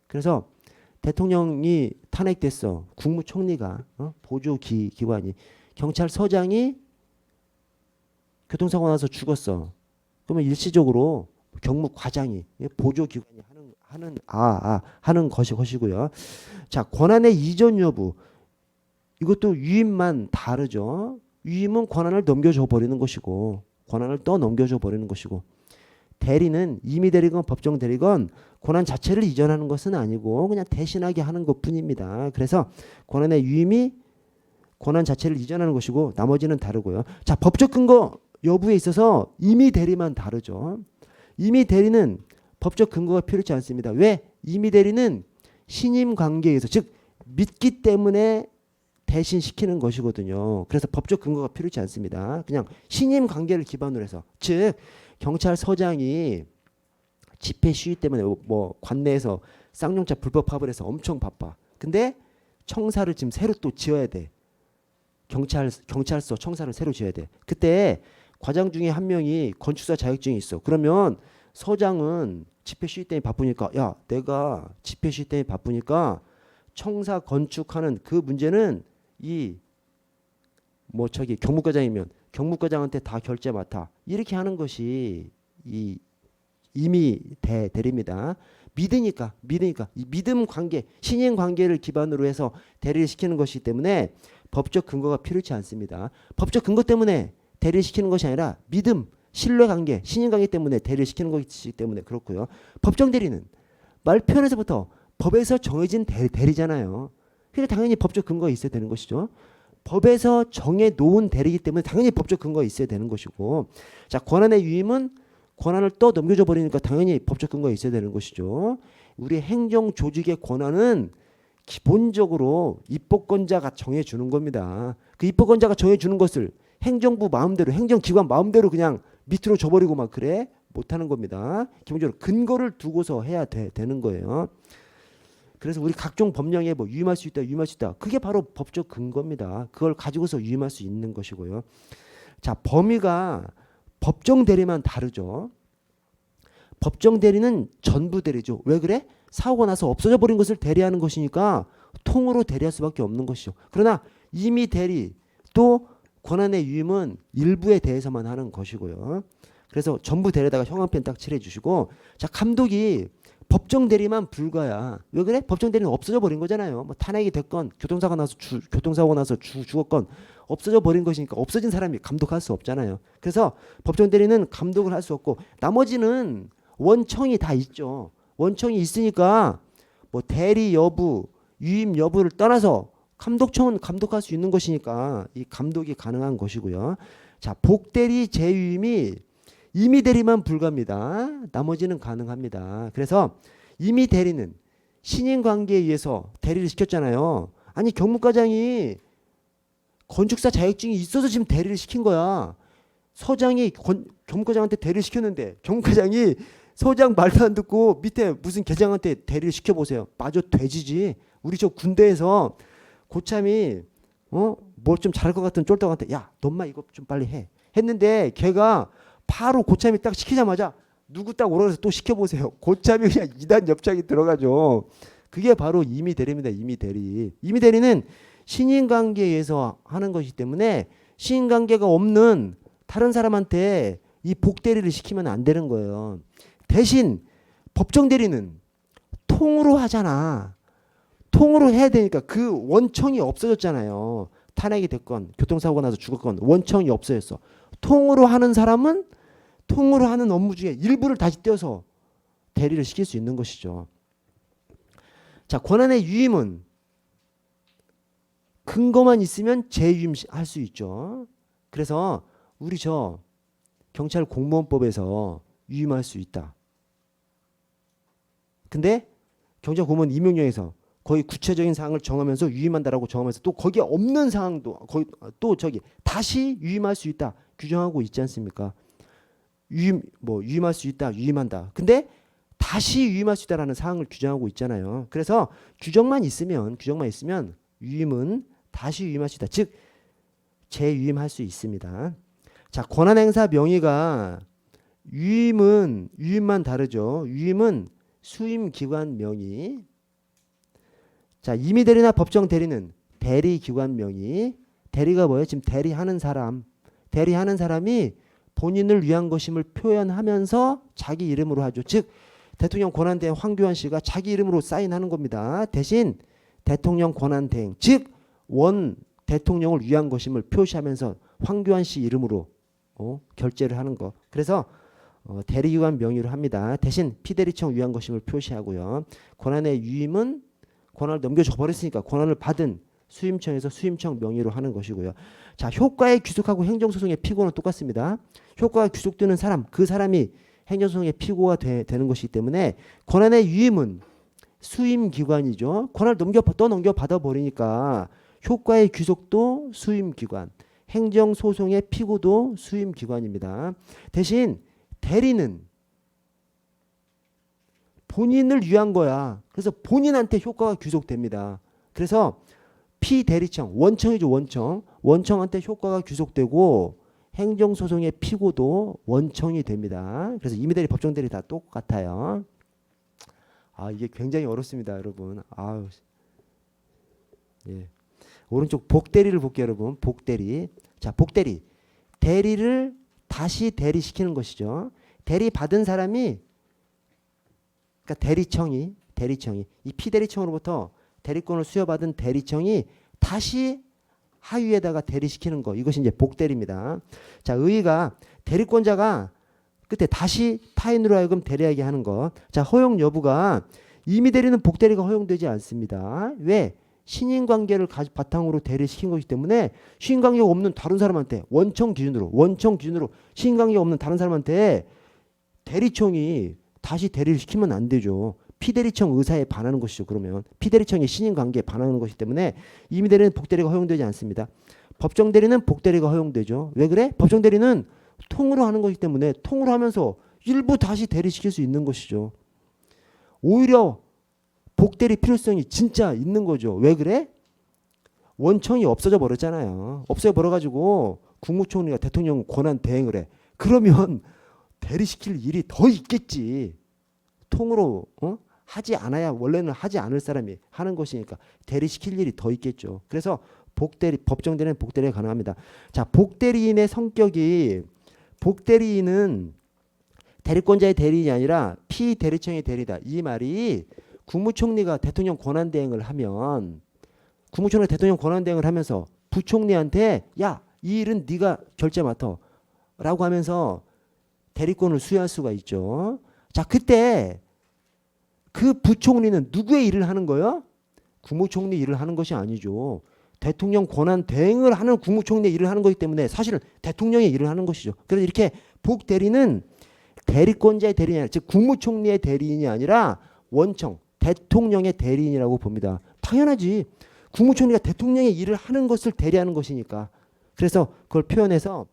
그래서 대통령이 탄핵됐어. 국무총리가 보조기관이 경찰서장이 교통사고 나서 죽었어. 그러면 일시적으로 경무과장이 보조기관이 하는 것이고요. 자, 권한의 이전 여부 이것도 유임만 다르죠. 유임은 권한을 넘겨줘 버리는 것이고 권한을 또 넘겨줘 버리는 것이고 대리는 임의대리건 법정대리건 권한 자체를 이전하는 것은 아니고 그냥 대신하게 하는 것뿐입니다. 그래서 권한의 유임이 권한 자체를 이전하는 것이고 나머지는 다르고요. 자, 법적 근거 여부에 있어서 임의대리만 다르죠. 임의대리는 법적 근거가 필요치 않습니다. 왜? 임의대리는 신임 관계에서 즉 믿기 때문에 대신 시키는 것이거든요. 그래서 법적 근거가 필요치 않습니다. 그냥 신임 관계를 기반으로 해서 즉 경찰서장이 집회 시위 때문에 뭐 관내에서 쌍용차 불법 파업을 해서 엄청 바빠. 근데 청사를 지금 새로 또 지어야 돼. 경찰서 청사를 새로 지어야 돼. 그때 과장 중에 한 명이 건축사 자격증이 있어. 그러면 서장은 집회 시위 때문에 바쁘니까 야 내가 집회 시위 때문에 바쁘니까 청사 건축하는 그 문제는 이 뭐 저기 경무과장이면 경무과장한테 다 결제 맡아. 이렇게 하는 것이 이 임의 대리입니다. 믿으니까 이 믿음 관계 신임 관계를 기반으로 해서 대리를 시키는 것이기 때문에 법적 근거가 필요치 않습니다. 법적 근거 때문에 대리를 시키는 것이 아니라 믿음 신뢰 관계 신임 관계 때문에 대리를 시키는 것이기 때문에 그렇고요. 법정 대리는 말 표현에서부터 법에서 정해진 대리잖아요. 그러니까 당연히 법적 근거가 있어야 되는 것이죠. 법에서 정해 놓은 대리이기 때문에 당연히 법적 근거가 있어야 되는 것이고 자 권한의 유임은 권한을 또 넘겨줘 버리니까 당연히 법적 근거가 있어야 되는 것이죠. 우리 행정 조직의 권한은 기본적으로 입법권자가 정해주는 겁니다. 그 입법권자가 정해주는 것을 행정부 마음대로 행정기관 마음대로 그냥 밑으로 줘버리고 막 그래 못하는 겁니다. 기본적으로 근거를 두고서 해야 되는 거예요. 그래서 우리 각종 법령에 뭐 유임할 수 있다 유임할 수 있다 그게 바로 법적 근거입니다. 그걸 가지고서 유임할 수 있는 것이고요. 자 범위가 법정 대리만 다르죠. 법정 대리는 전부 대리죠. 왜 그래? 사고가 나서 없어져 버린 것을 대리하는 것이니까 통으로 대리할 수밖에 없는 것이죠. 그러나 임의 대리 또 권한의 유임은 일부에 대해서만 하는 것이고요. 그래서 전부 대리에다가 형광펜 딱 칠해 주시고 자 감독이 법정 대리만 불가야. 왜 그래? 법정 대리는 없어져 버린 거잖아요. 뭐 탄핵이 됐건 교통사고 나서 죽었건 없어져 버린 것이니까 없어진 사람이 감독할 수 없잖아요. 그래서 법정 대리는 감독을 할 수 없고 나머지는 원청이 다 있죠. 원청이 있으니까 뭐 대리 여부, 유임 여부를 떠나서 감독청은 감독할 수 있는 것이니까 이 감독이 가능한 것이고요. 자, 복대리 재유임이 임의 대리만 불가합니다. 나머지는 가능합니다. 그래서 임의 대리는 신임 관계에 의해서 대리를 시켰잖아요. 아니 경무과장이 건축사 자격증이 있어서 지금 대리를 시킨 거야. 서장이 경무과장한테 대리를 시켰는데 경무과장이 서장 말도 안 듣고 밑에 무슨 계장한테 대리를 시켜보세요. 마저 돼지지. 우리 저 군대에서 고참이 뭘 좀 잘할 것 같은 쫄딱한테 야 너만 이거 좀 빨리 해 했는데 걔가 바로 고참이 딱 시키자마자 누구 딱 오라고 해서 또 시켜보세요. 고참이 그냥 2단 옆장이 들어가죠. 그게 바로 임의 대리입니다. 임의 대리. 임의 대리는 신인관계에 의해서 하는 것이기 때문에 신인관계가 없는 다른 사람한테 이 복대리를 시키면 안 되는 거예요. 대신 법정 대리는 통으로 하잖아. 통으로 해야 되니까 그 원청이 없어졌잖아요. 탄핵이 됐건 교통사고가 나서 죽었건 원청이 없어졌어. 통으로 하는 사람은 통으로 하는 업무 중에 일부를 다시 떼어서 대리를 시킬 수 있는 것이죠. 자, 권한의 유임은 근거만 있으면 재유임할 수 있죠. 그래서 우리 저 경찰 공무원법에서 유임할 수 있다. 근데 경찰 공무원 임용령에서 거의 구체적인 사항을 정하면서 유임한다라고 정하면서 또 거기에 없는 사항도 거기 또 저기 다시 유임할 수 있다 규정하고 있지 않습니까? 유임할 수 있다 유임한다. 근데 다시 유임할 수 있다라는 사항을 규정하고 있잖아요. 그래서 규정만 있으면 유임은 다시 유임할 수 있다. 즉 재유임할 수 있습니다. 자, 권한행사 명의가 유임만 다르죠. 유임은 수임기관 명의. 자, 임의대리나 법정대리는 대리기관 명의. 대리가 뭐예요? 지금 대리하는 사람이 본인을 위한 것임을 표현하면서 자기 이름으로 하죠. 즉 대통령 권한대행 황교안 씨가 자기 이름으로 사인하는 겁니다. 대신 대통령 권한대행, 즉 원 대통령을 위한 것임을 표시하면서 황교안 씨 이름으로 결제를 하는 거. 그래서 대리기관 명의로 합니다. 대신 피대리청 위한 것임을 표시하고요. 권한의 유임은 권한을 넘겨줘 버렸으니까 권한을 받은 수임청에서 수임청 명의로 하는 것이고요. 자, 효과의 귀속하고 행정소송의 피고는 똑같습니다. 효과가 귀속되는 사람, 그 사람이 행정소송의 피고가 되는 것이기 때문에 권한의 유임은 수임기관이죠. 권한을 넘겨 받아버리니까 효과의 귀속도 수임기관, 행정소송의 피고도 수임기관입니다. 대신 대리는 본인을 위한 거야. 그래서 본인한테 효과가 귀속됩니다. 그래서 피대리청, 원청이죠. 원청한테 효과가 귀속되고 행정소송의 피고도 원청이 됩니다. 그래서 임의대리, 법정대리 다 똑같아요. 이게 굉장히 어렵습니다, 여러분. 예. 오른쪽 복대리를 볼게요, 여러분. 복대리. 자, 복대리. 대리를 다시 대리시키는 것이죠. 대리 받은 사람이, 그러니까 대리청이 이 피대리청으로부터 대리권을 수여받은 대리청이 다시 하위에다가 대리시키는 거. 이것이 이제 복대리입니다. 자, 의의가 대리권자가 끝에 다시 타인으로 하여금 대리하게 하는 것. 자, 허용 여부가 임의대리는 복대리가 허용되지 않습니다. 왜? 신인관계를 바탕으로 대리시킨 것이기 때문에 신인관계가 없는 다른 사람한테 원청 기준으로 신인관계가 없는 다른 사람한테 대리청이 다시 대리를 시키면 안 되죠. 피대리청 의사에 반하는 것이죠. 그러면 피대리청의 신인관계에 반하는 것이기 때문에 임의대리는 복대리가 허용되지 않습니다. 법정대리는 복대리가 허용되죠. 왜 그래? 법정대리는 통으로 하는 것이기 때문에 통으로 하면서 일부 다시 대리시킬 수 있는 것이죠. 오히려 복대리 필요성이 진짜 있는 거죠. 왜 그래? 원청이 없어져 버렸잖아요. 없어져 버려가지고 국무총리가 대통령 권한 대행을 해. 그러면 대리시킬 일이 더 있겠지. 통으로 하지 않아야 원래는 하지 않을 사람이 하는 것이니까 대리시킬 일이 더 있겠죠. 그래서 법정대리는 복대리가 가능합니다. 자, 복대리인의 성격이, 복대리인은 대리권자의 대리인이 아니라 피대리청의 대리다. 이 말이 국무총리가 대통령 권한대행을 하면, 국무총리가 대통령 권한대행을 하면서 부총리한테 야, 이 일은 네가 결제 맡아 라고 하면서 대리권을 수여할 수가 있죠. 자, 그때 그 부총리는 누구의 일을 하는 거예요? 국무총리 일을 하는 것이 아니죠. 대통령 권한 대행을 하는 국무총리의 일을 하는 거기 때문에 사실은 대통령의 일을 하는 것이죠. 그래서 이렇게 복대리는 대리권자의 대리인이 아니라, 즉 국무총리의 대리인이 아니라 원청, 대통령의 대리인이라고 봅니다. 당연하지. 국무총리가 대통령의 일을 하는 것을 대리하는 것이니까. 그래서 그걸 표현해서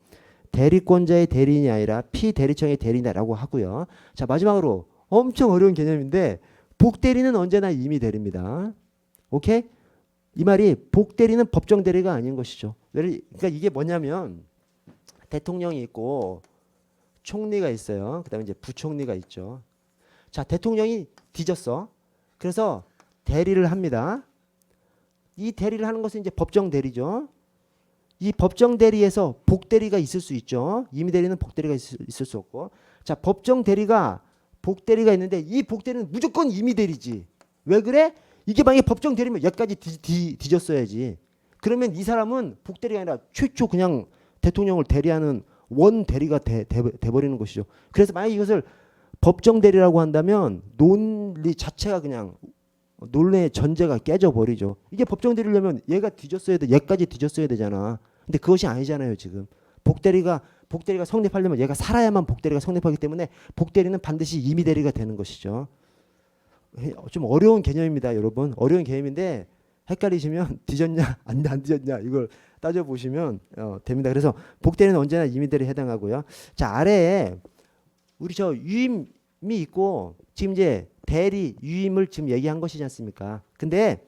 대리권자의 대리인이 아니라 피대리청의 대리인이라고 하고요. 자, 마지막으로 엄청 어려운 개념인데 복대리는 언제나 임의대리입니다. 오케이? 이 말이 복대리는 법정대리가 아닌 것이죠. 그러니까 이게 뭐냐면 대통령이 있고 총리가 있어요. 그 다음에 이제 부총리가 있죠. 자, 대통령이 뒤졌어. 그래서 대리를 합니다. 이 대리를 하는 것은 이제 법정대리죠. 이 법정대리에서 복대리가 있을 수 있죠. 임의대리는 복대리가 있을 수 없고. 자, 법정대리가 복대리가 있는데 이 복대리는 무조건 임의대리지. 왜 그래? 이게 만약에 법정대리면 여기까지 뒤졌어야지. 그러면 이 사람은 복대리가 아니라 최초 그냥 대통령을 대리하는 원대리가 돼버리는 것이죠. 그래서 만약에 이것을 법정대리라고 한다면 논리 자체가 그냥 논리의 전제가 깨져버리죠. 이게 법정대리려면 얘가 뒤졌어야 돼. 얘까지 뒤졌어야 되잖아. 근데 그것이 아니잖아요. 지금 복대리가 성립하려면 얘가 살아야만 복대리가 성립하기 때문에 복대리는 반드시 임의대리가 되는 것이죠. 좀 어려운 개념입니다, 여러분. 어려운 개념인데 헷갈리시면 뒤졌냐 안 뒤졌냐 이걸 따져보시면 됩니다. 그래서 복대리는 언제나 임의대리에 해당하고요. 자, 아래에 우리 저 유임이 있고 지금 이제 대리 유임을 지금 얘기한 것이지 않습니까? 근데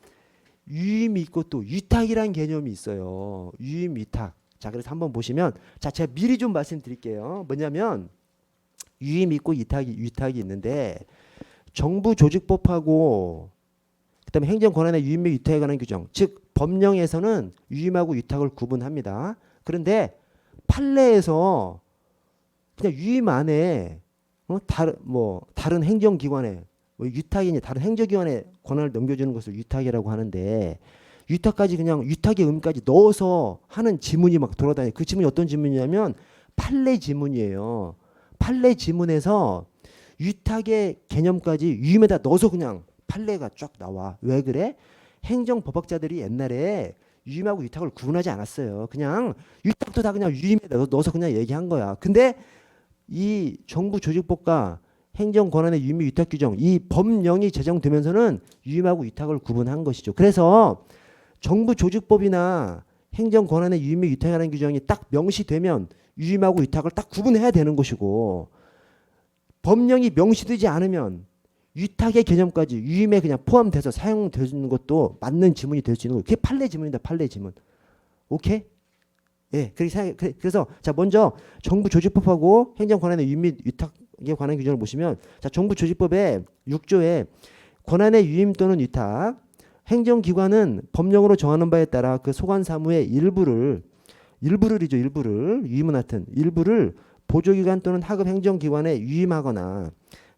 유임이 있고 또 위탁이라는 개념이 있어요. 유임, 위탁. 자, 그래서 한번 보시면, 자, 제가 미리 좀 말씀드릴게요. 뭐냐면 유임이 있고 위탁이 있는데, 정부 조직법하고 그다음에 행정권한의 유임 및 위탁에 관한 규정, 즉 법령에서는 유임하고 위탁을 구분합니다. 그런데 판례에서 그냥 유임 안에 다른 행정기관에 위탁이니 다른 행정기관에 권한을 넘겨주는 것을 위탁이라고 하는데, 위탁까지 그냥 위탁의 의미까지 넣어서 하는 지문이 막 돌아다녀요. 그 지문이 어떤 지문이냐면 판례 지문이에요. 판례 지문에서 위탁의 개념까지 유임에다 넣어서 그냥 판례가 쫙 나와. 왜 그래? 행정법학자들이 옛날에 유임하고 위탁을 구분하지 않았어요. 그냥 위탁도 다 그냥 유임에다 넣어서 그냥 얘기한 거야. 근데 이 정부 조직법과 행정권한의 유임 및 위탁 규정, 이 법령이 제정되면서는 유임하고 위탁을 구분한 것이죠. 그래서 정부 조직법이나 행정권한의 유임 및 위탁이라는 규정이 딱 명시되면 유임하고 위탁을 딱 구분해야 되는 것이고, 법령이 명시되지 않으면 위탁의 개념까지 유임에 그냥 포함돼서 사용되는 것도 맞는 지문이 될 수 있는 거예요. 그게 판례 지문이다. 판례 지문. 오케이? 예, 그래서 자, 먼저 정부 조직법하고 행정권한의 유임 및 위탁에 관한 규정을 보시면, 자, 정부 조직법의 6조에 권한의 유임 또는 위탁, 행정기관은 법령으로 정하는 바에 따라 그 소관 사무의 일부를 유임은 하여튼 일부를 보조기관 또는 하급 행정기관에 유임하거나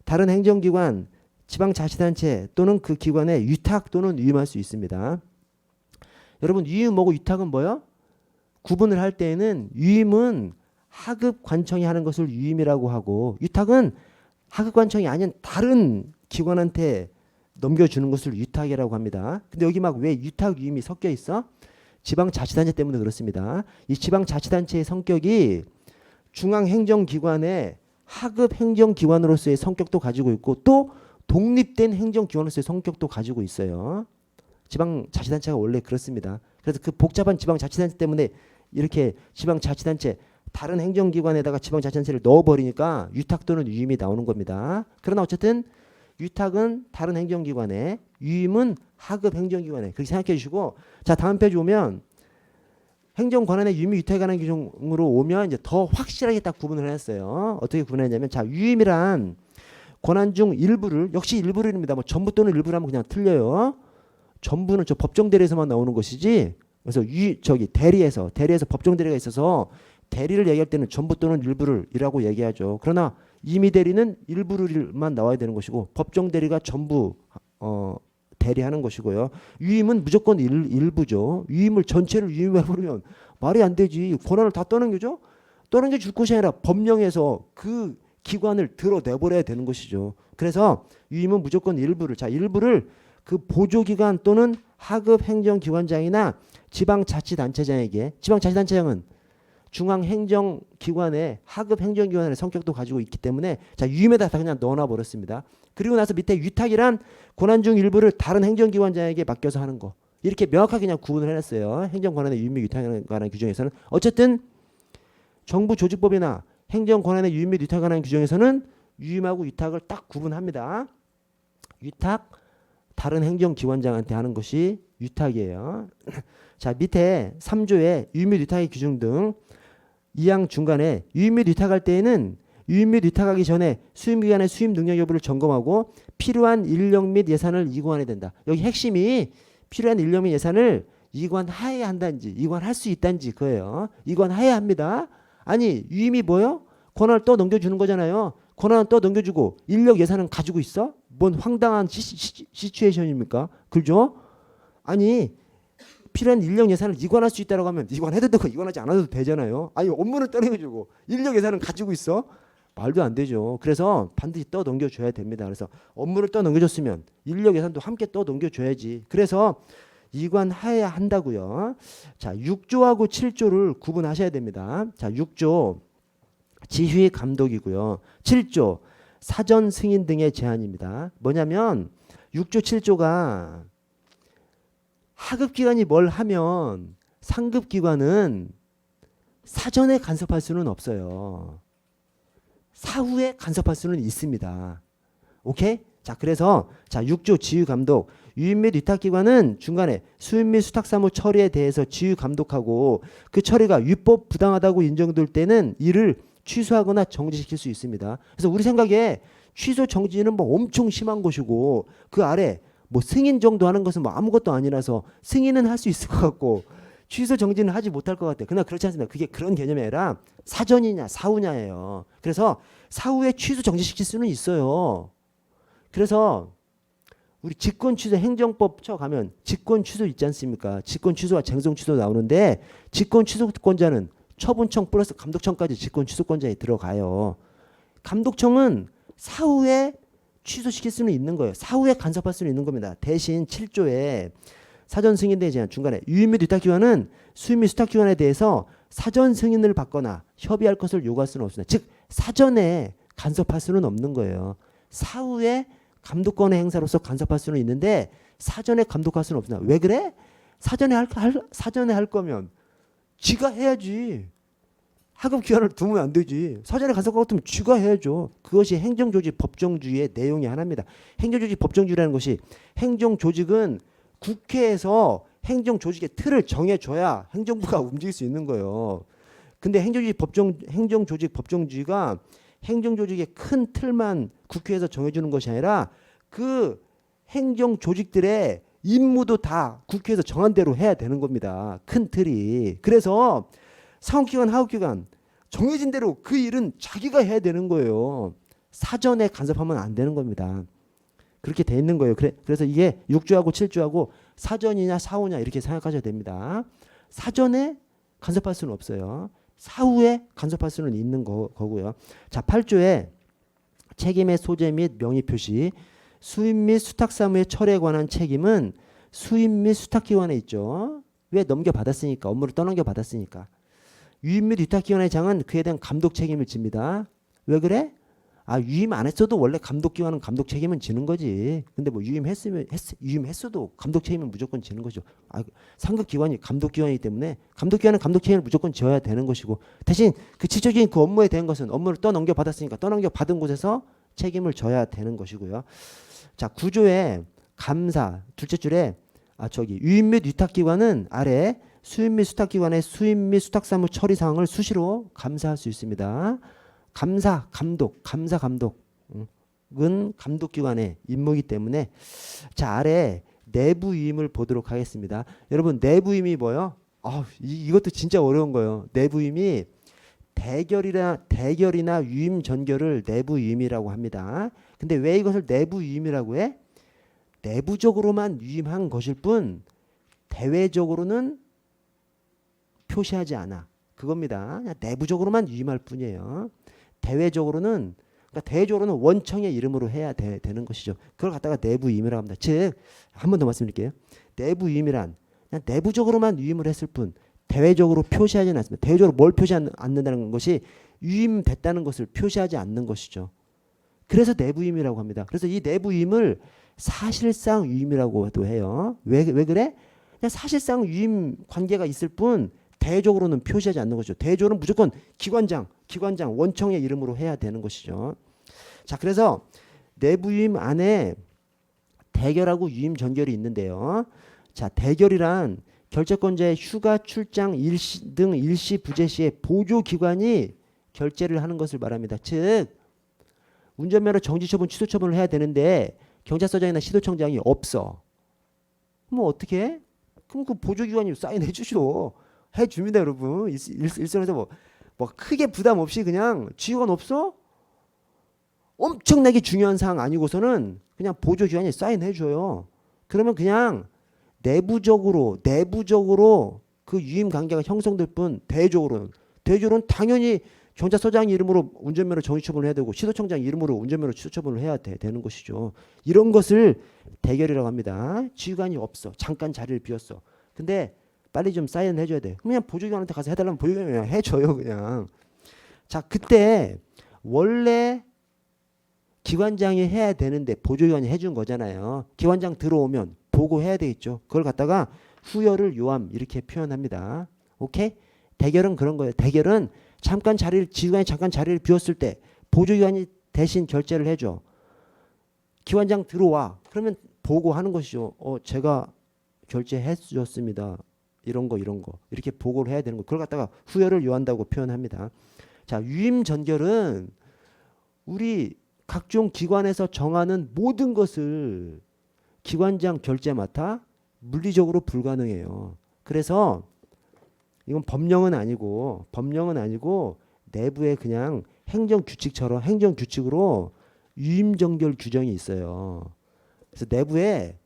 다른 행정기관, 지방자치단체 또는 그 기관에 위탁 또는 유임할 수 있습니다. 여러분, 유임 뭐고 위탁은 뭐요? 구분을 할 때에는 유임은 하급 관청이 하는 것을 유임이라고 하고, 위탁은 하급 관청이 아닌 다른 기관한테 넘겨주는 것을 위탁이라고 합니다. 근데 여기 막 왜 위탁 유임이 섞여 있어? 지방자치단체 때문에 그렇습니다. 이 지방자치단체의 성격이 중앙행정기관의 하급 행정기관으로서의 성격도 가지고 있고, 또 독립된 행정기관으로서의 성격도 가지고 있어요. 지방자치단체가 원래 그렇습니다. 그래서 그 복잡한 지방자치단체 때문에 이렇게 지방자치단체, 다른 행정기관에다가 지방자치단체를 넣어버리니까 위탁 또는 유임이 나오는 겁니다. 그러나 어쨌든 위탁은 다른 행정기관에, 유임은 하급 행정기관에, 그렇게 생각해 주시고, 자, 다음 페이지 오면 행정권한의 유임 위탁에 관한 규정으로 오면 이제 더 확실하게 딱 구분을 했어요. 어떻게 구분했냐면, 자, 유임이란 권한 중 일부를, 역시 일부를입니다. 뭐 전부 또는 일부를 하면 그냥 틀려요. 전부는 저 법정 대리에서만 나오는 것이지. 그래서 대리에서 법정 대리가 있어서 대리를 얘기할 때는 전부 또는 일부를이라고 얘기하죠. 그러나 임의 대리는 일부를만 나와야 되는 것이고, 법정 대리가 전부 대리하는 것이고요. 유임은 무조건 일부죠. 유임을 전체를 유임해버리면 말이 안 되지. 권한을 다 떠넘겨줘? 떠넘겨줄 것이 아니라 법령에서 그 기관을 드러내버려야 되는 것이죠. 그래서 유임은 무조건 일부를, 자, 일부를 그 보조기관 또는 하급 행정기관장이나 지방자치단체장에게, 지방자치단체장은 중앙행정기관의 하급 행정기관의 성격도 가지고 있기 때문에, 자, 유임에다 다 그냥 넣어놔 버렸습니다. 그리고 나서 밑에 위탁이란 권한 중 일부를 다른 행정기관장에게 맡겨서 하는 거, 이렇게 명확하게 그냥 구분을 해놨어요. 행정권한의 유임 및 위탁에 관한 규정에서는. 어쨌든 정부 조직법이나 행정권한의 유임 및 위탁에 관한 규정에서는 유임하고 위탁을 딱 구분합니다. 위탁, 다른 행정기관장한테 하는 것이 위탁이에요. 자, 밑에 3조에 유임 및 위탁의 규정 등 2항 중간에 유임 및 위탁할 때에는 유임 및 위탁하기 전에 수임기관의 수임 능력 여부를 점검하고 필요한 인력 및 예산을 이관해야 된다. 여기 핵심이 필요한 인력 및 예산을 이관하여야 한다는지 이관할 수 있다는지 그거예요. 이관하여야 합니다. 아니, 유임이 뭐요? 권한을 또 넘겨주는 거잖아요. 권한은 또 넘겨주고 인력 예산은 가지고 있어? 뭔 황당한 시츄에이션입니까? 그죠? 아니, 필요한 인력 예산을 이관할 수 있다고 하면 이관해도 되고 이관하지 않아도 되잖아요. 아니, 업무는 떠넘겨주고 인력 예산은 가지고 있어? 말도 안 되죠. 그래서 반드시 떠 넘겨줘야 됩니다. 그래서 업무를 떠 넘겨줬으면 인력 예산도 함께 떠 넘겨줘야지. 그래서 이관해야 한다고요. 자, 6조하고 7조를 구분하셔야 됩니다. 자, 6조 지휘 감독이고요. 7조 사전 승인 등의 제한입니다. 뭐냐면 6조 7조가 하급기관이 뭘 하면 상급기관은 사전에 간섭할 수는 없어요. 사후에 간섭할 수는 있습니다. 오케이? 자, 그래서 자, 6조 지휘 감독, 유임 및 위탁기관은 중간에 수임 및 수탁사무 처리에 대해서 지휘 감독하고 그 처리가 위법 부당하다고 인정될 때는 이를 취소하거나 정지시킬 수 있습니다. 그래서 우리 생각에 취소 정지는 뭐 엄청 심한 것이고 그 아래 뭐 승인 정도 하는 것은 뭐 아무것도 아니라서 승인은 할 수 있을 것 같고 취소 정지는 하지 못할 것 같아요. 그러나 그렇지 않습니다. 그게 그런 개념이 아니라 사전이냐 사후냐예요. 그래서 사후에 취소 정지시킬 수는 있어요. 그래서 우리 직권 취소 행정법 쳐가면 직권 취소 있지 않습니까? 직권 취소와 쟁송 취소 나오는데 직권 취소권자는 처분청 플러스 감독청까지 직권 취소권자에 들어가요. 감독청은 사후에 취소시킬 수는 있는 거예요. 사후에 간섭할 수는 있는 겁니다. 대신 7조에 사전 승인에 제한 중간에 유임 및 위탁기관은 수임 및 수탁기관에 대해서 사전 승인을 받거나 협의할 것을 요구할 수는 없습니다. 즉 사전에 간섭할 수는 없는 거예요. 사후에 감독권의 행사로서 간섭할 수는 있는데 사전에 감독할 수는 없습니다. 왜 그래? 사전에 할 거면 지가 해야지. 하급 기관을 두면 안 되지. 사전에 간섭할 거면 쥐가 해야죠. 그것이 행정조직 법정주의의 내용이 하나입니다. 행정조직 법정주의라는 것이 행정조직은 국회에서 행정조직의 틀을 정해줘야 행정부가 움직일 수 있는 거예요. 근데 행정조직 법정주의가 행정조직의 큰 틀만 국회에서 정해주는 것이 아니라 그 행정조직들의 임무도 다 국회에서 정한 대로 해야 되는 겁니다. 큰 틀이. 그래서 상업기관, 하급기관 정해진 대로 그 일은 자기가 해야 되는 거예요. 사전에 간섭하면 안 되는 겁니다. 그렇게 돼 있는 거예요. 그래서 이게 6조하고 7조하고 사전이냐 사후냐 이렇게 생각하셔야 됩니다. 사전에 간섭할 수는 없어요. 사후에 간섭할 수는 있는 거고요. 자, 8조에 책임의 소재 및 명의 표시, 수임 및 수탁 사무의 처리에 관한 책임은 수임 및 수탁기관에 있죠. 왜? 넘겨받았으니까. 업무를 떠넘겨받았으니까. 유임 및 위탁기관의 장은 그에 대한 감독 책임을 집니다. 왜 그래? 유임 안 했어도 원래 감독기관은 감독 책임은 지는 거지. 근데 뭐 유임했어도 감독 책임은 무조건 지는 거죠. 상급기관이 감독기관이기 때문에 감독기관은 감독 책임을 무조건 져야 되는 것이고 대신 그 지적인 그 업무에 대한 것은 업무를 떠넘겨 받았으니까 떠넘겨 받은 곳에서 책임을 져야 되는 것이고요. 자, 9조에 감사 둘째 줄에 유임 및 위탁기관은 아래 수임 및 수탁기관의 수임 및 수탁사무 처리 사항을 수시로 감사할 수 있습니다. 감사 감독은 감독기관의 임무이기 때문에 자 아래 내부 위임을 보도록 하겠습니다. 여러분 내부 위임이 뭐예요? 이것도 진짜 어려운 거예요. 내부 위임이 대결이나 위임 전결을 내부 위임이라고 합니다. 근데 왜 이것을 내부 위임이라고 해? 내부적으로만 위임한 것일 뿐 대외적으로는 표시하지 않아. 그겁니다. 그냥 내부적으로만 위임할 뿐이에요. 대외적으로는 대외적으로는 원청의 이름으로 해야 되는 것이죠. 그걸 갖다가 내부 위임이라고 합니다. 즉 한 번 더 말씀드릴게요. 내부 위임이란 그냥 내부적으로만 위임을 했을 뿐 대외적으로 표시하지는 않습니다. 대외적으로 뭘 표시하지 않는다는 것이 위임됐다는 것을 표시하지 않는 것이죠. 그래서 내부 위임이라고 합니다. 그래서 이 내부 위임을 사실상 위임이라고도 해요. 왜 그래? 그냥 사실상 위임 관계가 있을 뿐 대외적으로는 표시하지 않는 것이죠. 대외적으로는 무조건 기관장 원청의 이름으로 해야 되는 것이죠. 자, 그래서 내부 위임 안에 대결하고 위임 전결이 있는데요. 자, 대결이란 결재권자의 휴가, 출장, 일시 등 일시 부재 시에 보조기관이 결재를 하는 것을 말합니다. 즉 운전면허 정지처분, 취소처분을 해야 되는데 경찰서장이나 시도청장이 없어. 그럼 어떻게 해? 그럼 그 보조기관이 사인해 주죠. 해줍니다, 여러분. 일선에서 뭐 크게 부담 없이 그냥 지휘관 없어? 엄청나게 중요한 사항 아니고서는 그냥 보조기관이 사인해 줘요. 그러면 그냥 내부적으로 그 유임 관계가 형성될 뿐 대외적으로는 당연히 경찰서장 이름으로 운전면허 정지처분을 해야 되고 시도청장 이름으로 운전면허 취소처분을 해야 되는 것이죠. 이런 것을 대결이라고 합니다. 지휘관이 없어. 잠깐 자리를 비웠어. 근데 빨리 좀 사인해 줘야 돼. 그냥 보조기관한테 가서 해달라면 보조기관이 그냥 해줘요. 그냥. 자, 그때 원래 기관장이 해야 되는데 보조기관이 해준 거잖아요. 기관장 들어오면 보고해야 되겠죠. 그걸 갖다가 후여를 요함 이렇게 표현합니다. 오케이? 대결은 그런 거예요. 대결은 지휘관이 잠깐 자리를 비웠을 때 보조기관이 대신 결재를 해줘. 기관장 들어와. 그러면 보고하는 것이죠. 제가 결제해 주었습니다. 이런 거 이렇게 보고를 해야 되는 거. 그걸 갖다가 후여를 요한다고 표현합니다. 자, 유임 전결은 우리 각종 기관에서 정하는 모든 것을 기관장 결제 맡아 물리적으로 불가능해요. 그래서 이건 법령은 아니고 내부에 그냥 행정규칙으로 유임정결 규정이 있어요. 그래서 내부에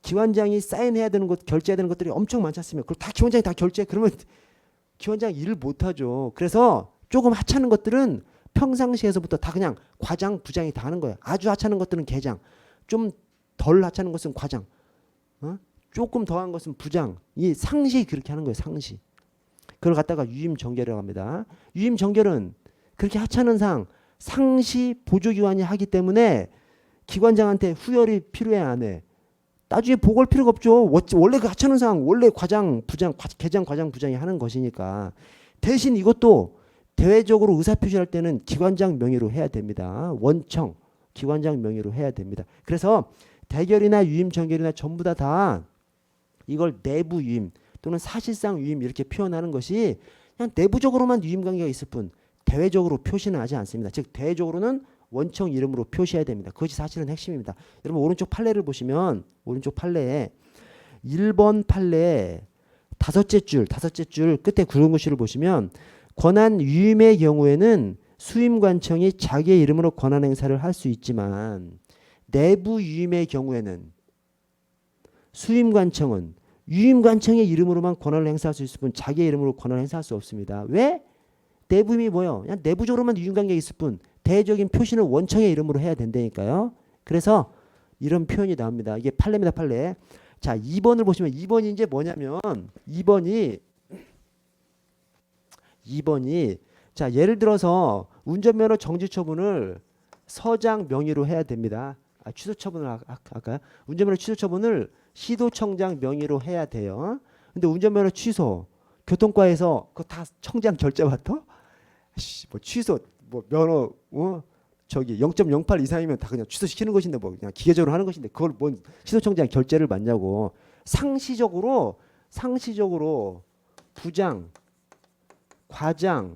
기관장이 사인해야 되는 것, 결제해야 되는 것들이 엄청 많지 않습니까? 그걸 다 기관장이 다 결제해. 그러면 기관장이 일을 못하죠. 그래서 조금 하찮은 것들은 평상시에서부터 다 그냥 과장, 부장이 다 하는 거예요. 아주 하찮은 것들은 계장, 좀 덜 하찮은 것은 과장, 조금 더한 것은 부장. 이 상시 그렇게 하는 거예요. 상시. 그걸 갖다가 유임정결이라고 합니다. 유임정결은 그렇게 하찮은 상시 보조기관이 하기 때문에 기관장한테 후열이 필요해 안 해? 나중에 보고할 필요가 없죠. 원래 그 하찮은 사항 원래 과장, 부장, 계장, 과장, 부장이 하는 것이니까. 대신 이것도 대외적으로 의사표시할 때는 기관장 명의로 해야 됩니다. 원청 기관장 명의로 해야 됩니다. 그래서 대결이나 유임정결이나 전부 다 이걸 내부 유임 또는 사실상 유임 이렇게 표현하는 것이 그냥 내부적으로만 유임관계가 있을 뿐 대외적으로 표시는 하지 않습니다. 즉 대외적으로는 원청 이름으로 표시해야 됩니다. 그것이 사실은 핵심입니다. 여러분 오른쪽 판례를 보시면 오른쪽 판례에 1번 판례 다섯째 줄 끝에 굵은 글씨를 보시면 권한 유임의 경우에는 수임관청이 자기의 이름으로 권한 행사를 할 수 있지만 내부 유임의 경우에는 수임관청은 유임관청의 이름으로만 권한을 행사할 수 있을 뿐 자기의 이름으로 권한을 행사할 수 없습니다. 왜? 내부 유임이 뭐예요? 그냥 내부적으로만 유임관계가 있을 뿐 대외적인 표시는 원청의 이름으로 해야 된다니까요. 그래서 이런 표현이 나옵니다. 이게 판례입니다. 판례. 자, 2번을 보시면 2번이 이제 뭐냐면 2번이 자, 예를 들어서 운전면허 정지 처분을 서장 명의로 해야 됩니다. 취소 처분을 아까 운전면허 취소 처분을 시도청장 명의로 해야 돼요. 근데 운전면허 취소 교통과에서 그거 다 청장 결제 맡아? 뭐 취소 뭐 면허 0.08 이상이면 다 그냥 취소시키는 것인데 뭐 그냥 기계적으로 하는 것인데 그걸 뭔 시도청장 결제를 맡냐고. 상시적으로 부장, 과장,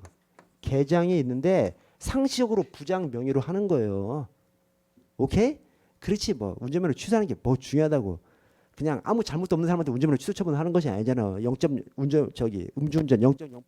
계장이 있는데 상시적으로 부장 명의로 하는 거예요. 오케이? 그렇지 뭐 운전면허 취소하는 게 뭐 중요하다고. 그냥 아무 잘못도 없는 사람한테 운전면허 취소 처분을 하는 것이 아니잖아. 음주운전 0.08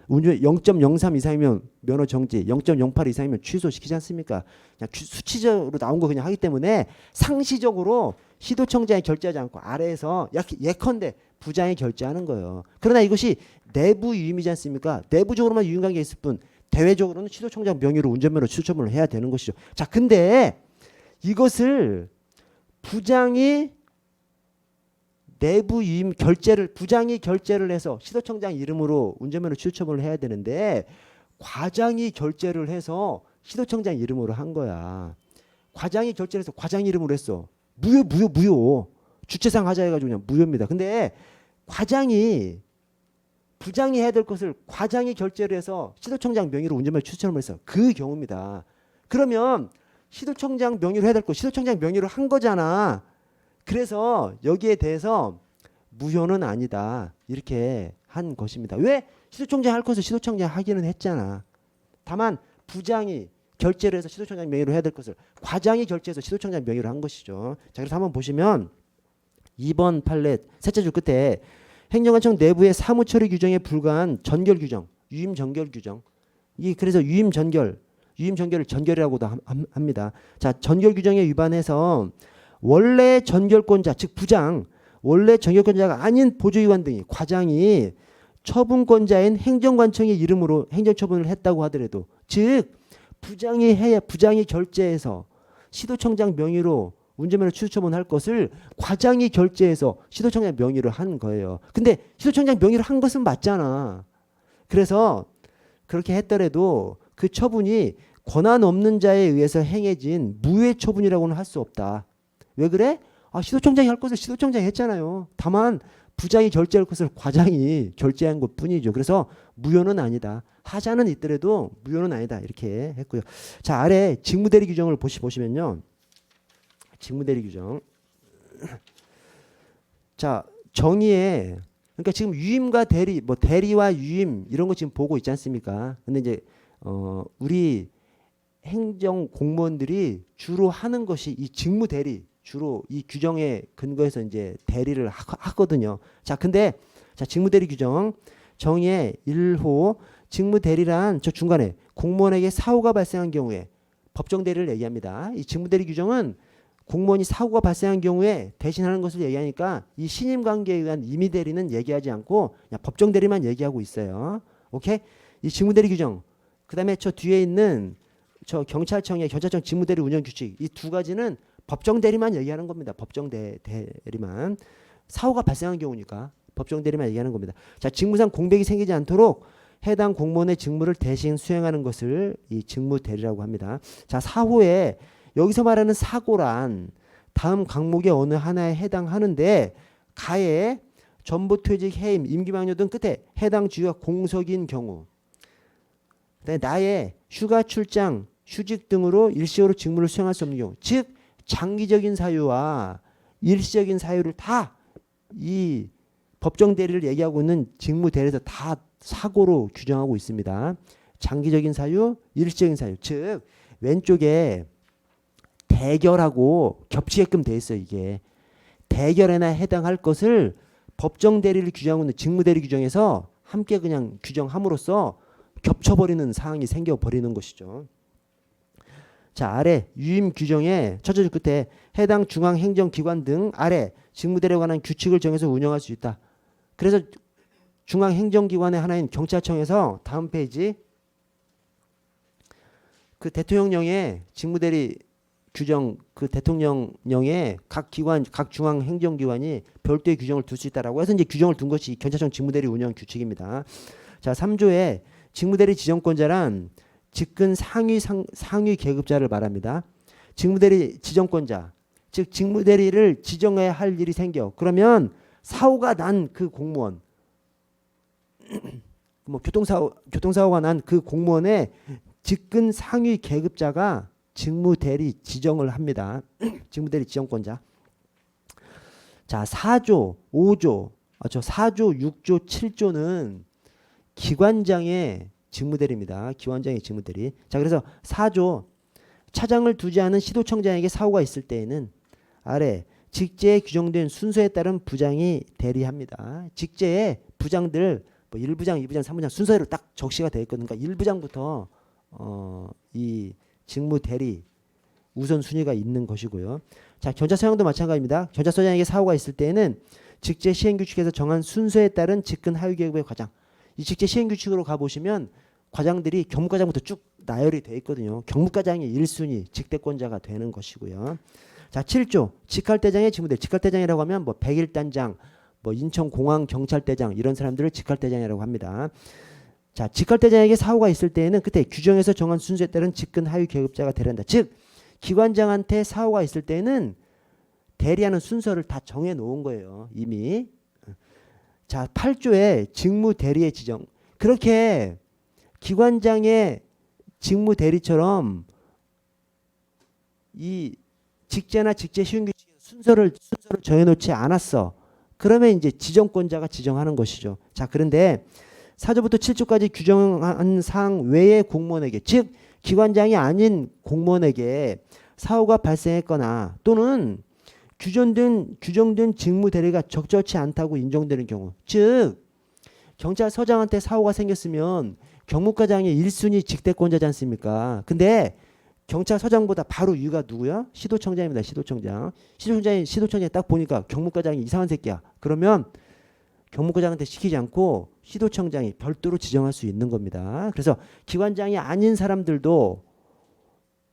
운전 0.03 이상이면 면허 정지, 0.08 이상이면 취소시키지 않습니까? 그냥 수치적으로 나온 거 그냥 하기 때문에 상시적으로 시도청장이 결제하지 않고 아래에서 예컨대 부장이 결제하는 거예요. 그러나 이것이 내부 유임이지 않습니까? 내부적으로만 유임관계가 있을 뿐 대외적으로는 시도청장 명의로 운전면허 취소 처분을 해야 되는 것이죠. 자, 근데 이것을 부장이 내부 유임 부장이 결제를 해서 시도청장 이름으로 운전면허 취소 처분을 해야 되는데 과장이 결제를 해서 시도청장 이름으로 한 거야. 과장이 결제를 해서 과장 이름으로 했어. 무효. 주체상 하자 해가지고 그냥 무효입니다. 근데 부장이 해야 될 것을 과장이 결제를 해서 시도청장 명의로 운전면허 취소 처분을 했어. 그 경우입니다. 그러면 시도청장 명의로 해야 될 거 시도청장 명의로 한 거잖아. 그래서 여기에 대해서 무효는 아니다. 이렇게 한 것입니다. 왜? 시도청장 할 것을 시도청장 하기는 했잖아. 다만 부장이 결제를 해서 시도청장 명의로 해야 될 것을 과장이 결제해서 시도청장 명의로 한 것이죠. 자, 그래서 한번 보시면 2번 판례 셋째 줄 끝에 행정관청 내부의 사무처리 규정에 불과한 전결 규정, 유임 전결 규정. 그래서 유임 전결을 전결이라고도 합니다. 자, 전결 규정에 위반해서 원래 전결권자 즉 부장, 원래 전결권자가 아닌 보조기관 등이 과장이 처분권자인 행정관청의 이름으로 행정처분을 했다고 하더라도 즉 부장이 결제해서 시도청장 명의로 운전면허 취소 처분할 것을 과장이 결제해서 시도청장 명의로 한 거예요. 근데 시도청장 명의로 한 것은 맞잖아. 그래서 그렇게 했더라도 그 처분이 권한 없는 자에 의해서 행해진 무효의 처분이라고는 할 수 없다. 왜 그래? 시도청장이 할 것을 시도청장이 했잖아요. 다만 부장이 결제할 것을 과장이 결제한 것 뿐이죠. 그래서 무효는 아니다. 하자는 있더라도 무효는 아니다. 이렇게 했고요. 자, 아래 직무대리 규정을 보시면요. 직무대리 규정. 자, 정의에 그러니까 지금 유임과 대리, 뭐 대리와 유임 이런 거 지금 보고 있지 않습니까? 근데 이제 우리 행정 공무원들이 주로 하는 것이 이 직무 대리, 주로 이 규정에 근거해서 이제 대리를 하거든요. 자, 근데 자, 직무 대리 규정 정의의 1호 직무 대리란 저 중간에 공무원에게 사고가 발생한 경우에 법정 대리를 얘기합니다. 이 직무 대리 규정은 공무원이 사고가 발생한 경우에 대신하는 것을 얘기하니까 이 신임 관계에 의한 임의 대리는 얘기하지 않고 그냥 법정 대리만 얘기하고 있어요. 오케이? 이 직무 대리 규정. 그다음에 저 뒤에 있는 저 경찰청 직무 대리 운영 규칙 이 두 가지는 법정 대리만 얘기하는 겁니다. 법정 대리만. 사고가 발생한 경우니까 법정 대리만 얘기하는 겁니다. 자, 직무상 공백이 생기지 않도록 해당 공무원의 직무를 대신 수행하는 것을 이 직무 대리라고 합니다. 자, 사후에 여기서 말하는 사고란 다음 강목의 어느 하나에 해당하는데 가해, 전보퇴직, 해임, 임기망료 등 끝에 해당 주의가 공석인 경우 나의 휴가, 출장, 휴직 등으로 일시적으로 직무를 수행할 수 없는 경우 즉 장기적인 사유와 일시적인 사유를 다 이 법정 대리를 얘기하고 있는 직무 대리에서 다 사고로 규정하고 있습니다. 장기적인 사유, 일시적인 사유 즉 왼쪽에 대결하고 겹치게끔 돼 있어요. 이게 대결에나 해당할 것을 법정 대리를 규정하고 있는 직무 대리 규정에서 함께 그냥 규정함으로써 겹쳐버리는 상황이 생겨버리는 것이죠. 자, 아래 유임 규정의 첫째 줄 끝에 해당 중앙행정기관 등 아래 직무대리에 관한 규칙을 정해서 운영할 수 있다. 그래서 중앙행정기관의 하나인 경찰청에서 다음 페이지 그 대통령령의 직무대리 규정 그 대통령령에 각 기관 각 중앙행정기관이 별도의 규정을 둘 수 있다라고 해서 이제 규정을 둔 것이 경찰청 직무대리 운영 규칙입니다. 자, 3조에 직무대리 지정권자란 직근 상위 계급자를 말합니다. 직무대리 지정권자 즉 직무대리를 지정해야 할 일이 생겨 그러면 사고가 난 그 공무원 뭐 교통사고가 난 그 공무원의 직근 상위 계급자가 직무대리 지정을 합니다. 직무대리 지정권자. 자, 4조, 5조, 4조, 6조, 7조는 기관장의 직무대리입니다. 기관장의 직무대리. 자, 그래서 4조 차장을 두지 않은 시도청장에게 사고가 있을 때에는 아래 직제에 규정된 순서에 따른 부장이 대리합니다. 직제에 부장들 뭐 1부장, 2부장, 3부장 순서대로 딱 적시가 되어 있거든요. 그러니까 1부장부터 이 직무 대리 우선순위가 있는 것이고요. 자, 경찰서장도 마찬가지입니다. 경찰서장에게 사고가 있을 때에는 직제 시행규칙에서 정한 순서에 따른 직근 하위계급의 과장. 이 직제 시행규칙으로 가보시면 과장들이 경무과장부터 쭉 나열이 되어 있거든요. 경무과장이 1순위 직대권자가 되는 것이고요. 자, 7조 직할대장의 직무대리. 직할대장이라고 하면 뭐 백일단장, 뭐 인천공항경찰대장 이런 사람들을 직할대장이라고 합니다. 자, 직할대장에게 사고가 있을 때에는 그때 규정에서 정한 순서에 따른 직근 하위 계급자가 대리한다. 즉 기관장한테 사고가 있을 때는 대리하는 순서를 다 정해 놓은 거예요. 이미. 자, 8조에 직무 대리의 지정. 그렇게 기관장의 직무 대리처럼 이 직제나 직제 시행규칙 순서를 정해 놓지 않았어. 그러면 이제 지정권자가 지정하는 것이죠. 자, 그런데 4조부터 7조까지 규정한 사항 외의 공무원에게 즉 기관장이 아닌 공무원에게 사고가 발생했거나 또는 규정된 직무 대리가 적절치 않다고 인정되는 경우 즉 경찰서장한테 사고가 생겼으면 경무과장이 1순위 직대권자지 않습니까? 근데 경찰서장보다 바로 위가 누구야? 시도청장입니다. 시도청장이 딱 보니까 경무과장이 이상한 새끼야. 그러면 경무과장한테 시키지 않고 시도청장이 별도로 지정할 수 있는 겁니다. 그래서 기관장이 아닌 사람들도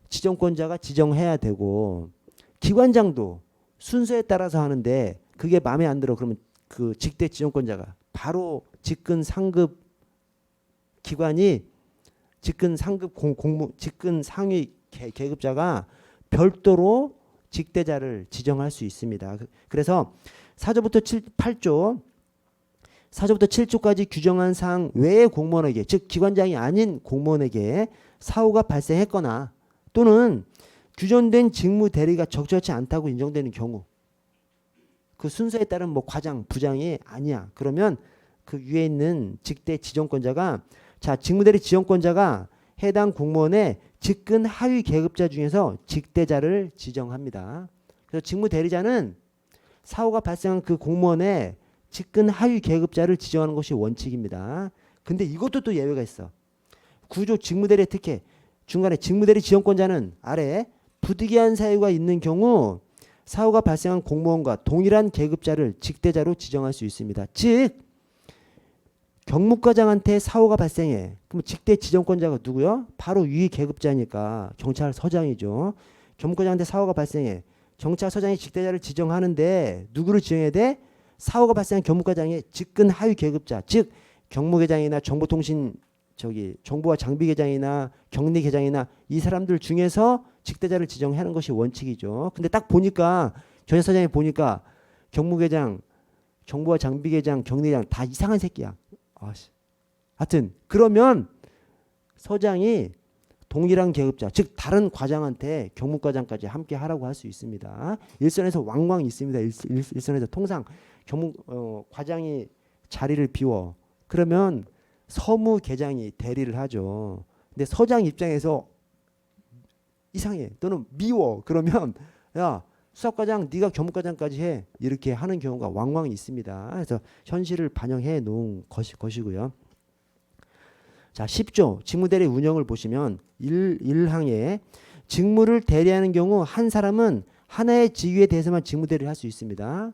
지정권자가 지정해야 되고 기관장도 순서에 따라서 하는데 그게 마음에 안 들어 그러면 그 직대 지정권자가 바로 직근 상급 기관이 직근 상급 직근 상위 계급자가 별도로 직대자를 지정할 수 있습니다. 그래서 4조부터 8조 4조부터 7조까지 규정한 사항 외의 공무원에게 즉 기관장이 아닌 공무원에게 사고가 발생했거나 또는 규정된 직무 대리가 적절치 않다고 인정되는 경우, 그 순서에 따른 뭐 과장, 부장이 아니야. 그러면 그 위에 있는 직대 지정권자가, 자, 직무대리 지정권자가 해당 공무원의 직근 하위 계급자 중에서 직대자를 지정합니다. 그래서 직무대리자는 사고가 발생한 그 공무원의 직근 하위 계급자를 지정하는 것이 원칙입니다. 근데 이것도 또 예외가 있어. 구조 직무대리의 특혜, 중간에 직무대리 지정권자는 아래 부득이한 사유가 있는 경우 사고가 발생한 공무원과 동일한 계급자를 직대자로 지정할 수 있습니다. 즉 경무과장한테 사고가 발생해. 그럼 직대 지정권자가 누구요? 바로 위 계급자니까 경찰서장이죠. 경무과장한테 사고가 발생해. 경찰서장이 직대자를 지정하는데 누구를 지정해야 돼? 사고가 발생한 경무과장의 직근 하위 계급자, 즉 경무계장이나 정보통신 정보와 장비계장이나 격리계장이나 이 사람들 중에서 직대자를 지정하는 것이 원칙이죠. 근데 딱 보니까 경찰서장이 보니까 경무계장, 정보와 장비계장, 격리계장 다 이상한 새끼야. 하여튼 그러면 서장이 동일한 계급자, 즉 다른 과장한테 경무과장까지 함께 하라고 할 수 있습니다. 일선에서 왕왕 있습니다. 일선에서 통상 과장이 자리를 비워. 그러면 서무계장이 대리를 하죠. 근데 서장 입장에서 이상해 또는 미워. 그러면 야, 수사과장 네가 경무과장까지 해. 이렇게 하는 경우가 왕왕 있습니다. 그래서 현실을 반영해 놓은 것이고요. 자, 10조 직무대리 운영을 보시면 1항에 직무를 대리하는 경우 한 사람은 하나의 직위에 대해서만 직무대리를 할 수 있습니다.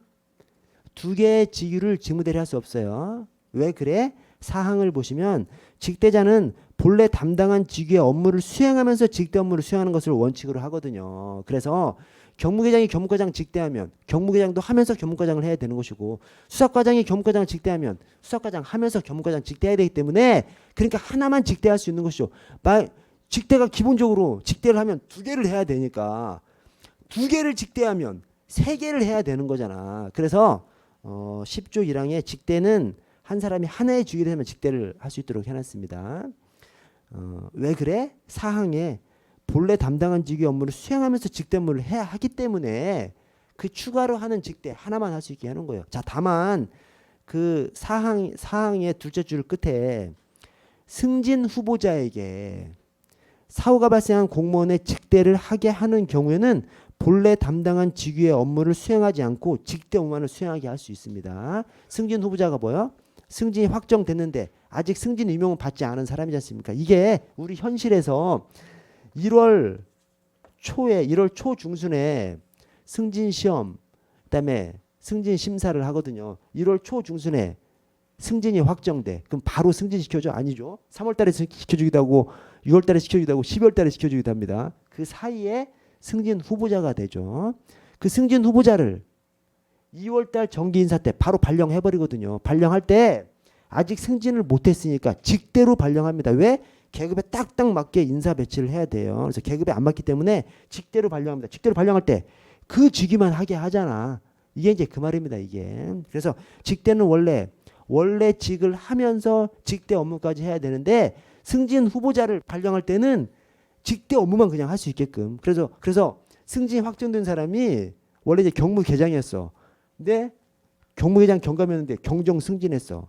두 개의 직위를 직무대리 할 수 없어요. 왜 그래? 사항을 보시면 직대자는 본래 담당한 직위의 업무를 수행하면서 직대 업무를 수행하는 것을 원칙으로 하거든요. 그래서 경무계장이 경무과장 직대하면 경무계장도 하면서 경무과장을 해야 되는 것이고, 수사과장이 경무과장을 직대하면 수사과장 하면서 경무과장 직대해야 되기 때문에, 그러니까 하나만 직대할 수 있는 것이죠. 직대가 기본적으로 직대를 하면 두 개를 해야 되니까 두 개를 직대하면 세 개를 해야 되는 거잖아. 그래서 10조 1항에 직대는 한 사람이 하나의 직위를 하면 직대를 할 수 있도록 해놨습니다. 왜 그래? 사항에 본래 담당한 직위 업무를 수행하면서 직대 업무를 해야 하기 때문에 그 추가로 하는 직대 하나만 할 수 있게 하는 거예요. 자, 다만 그 사항의 둘째 줄 끝에 승진 후보자에게 사고가 발생한 공무원의 직대를 하게 하는 경우에는 본래 담당한 직위의 업무를 수행하지 않고 직대 업무만을 수행하게 할 수 있습니다. 승진 후보자가 뭐요? 승진이 확정됐는데 아직 승진 임용은 받지 않은 사람이지 않습니까? 이게 우리 현실에서 1월 초 중순에 승진 시험, 그다음에 승진 심사를 하거든요. 1월 초 중순에 승진이 확정돼. 그럼 바로 승진 시켜줘? 아니죠. 3월 달에 시켜주기도 하고 6월 달에 시켜주기도 하고 12월 달에 시켜주기도 합니다. 그 사이에 승진 후보자가 되죠. 그 승진 후보자를 2월 달 정기 인사 때 바로 발령해 버리거든요. 발령할 때 아직 승진을 못 했으니까 직대로 발령합니다. 왜? 계급에 딱딱 맞게 인사 배치를 해야 돼요. 그래서 계급에 안 맞기 때문에 직대로 발령합니다. 직대로 발령할 때 그 직위만 하게 하잖아. 이게 이제 그 말입니다. 이게. 그래서 직대는 원래 직을 하면서 직대 업무까지 해야 되는데, 승진 후보자를 발령할 때는 직대 업무만 그냥 할 수 있게끔. 그래서 승진이 확정된 사람이 원래 이제 경무계장이었어. 근데 경무계장 경감이었는데 경정 승진했어.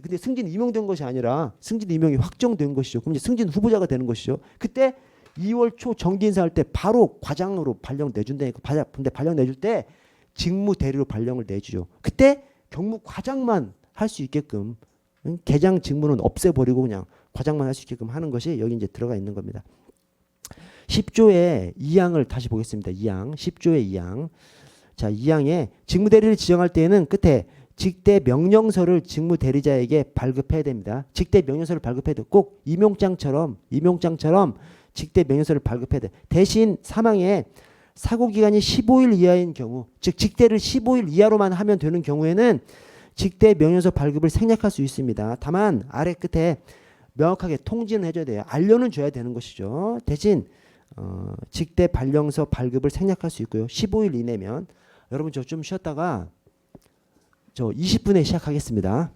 근데 승진 임용된 것이 아니라 승진 임용이 확정된 것이죠. 그럼 이제 승진 후보자가 되는 것이죠. 그때 2월 초 정기 인사할 때 바로 과장으로 발령 내준다니까. 근데 발령 내줄 때 직무 대리로 발령을 내주죠. 그때 경무 과장만 할 수 있게끔, 계장 직무는 없애버리고 그냥 과장만 할 수 있게끔 하는 것이 여기 이제 들어가 있는 겁니다. 10조의 2항을 다시 보겠습니다. 2항, 10조의 2항. 자, 2항에 직무대리를 지정할 때에는 끝에 직대 명령서를 직무대리자에게 발급해야 됩니다. 직대 명령서를 발급해야 돼. 꼭 임용장처럼 직대 명령서를 발급해야 돼. 대신 사망에 사고기간이 15일 이하인 경우, 즉 직대를 15일 이하로만 하면 되는 경우에는 직대 명령서 발급을 생략할 수 있습니다. 다만 아래 끝에 명확하게 통지는 해줘야 돼요. 알려는 줘야 되는 것이죠. 대신 직대 발령서 발급을 생략할 수 있고요. 15일 이내면. 여러분 저 좀 쉬었다가 저 20분에 시작하겠습니다.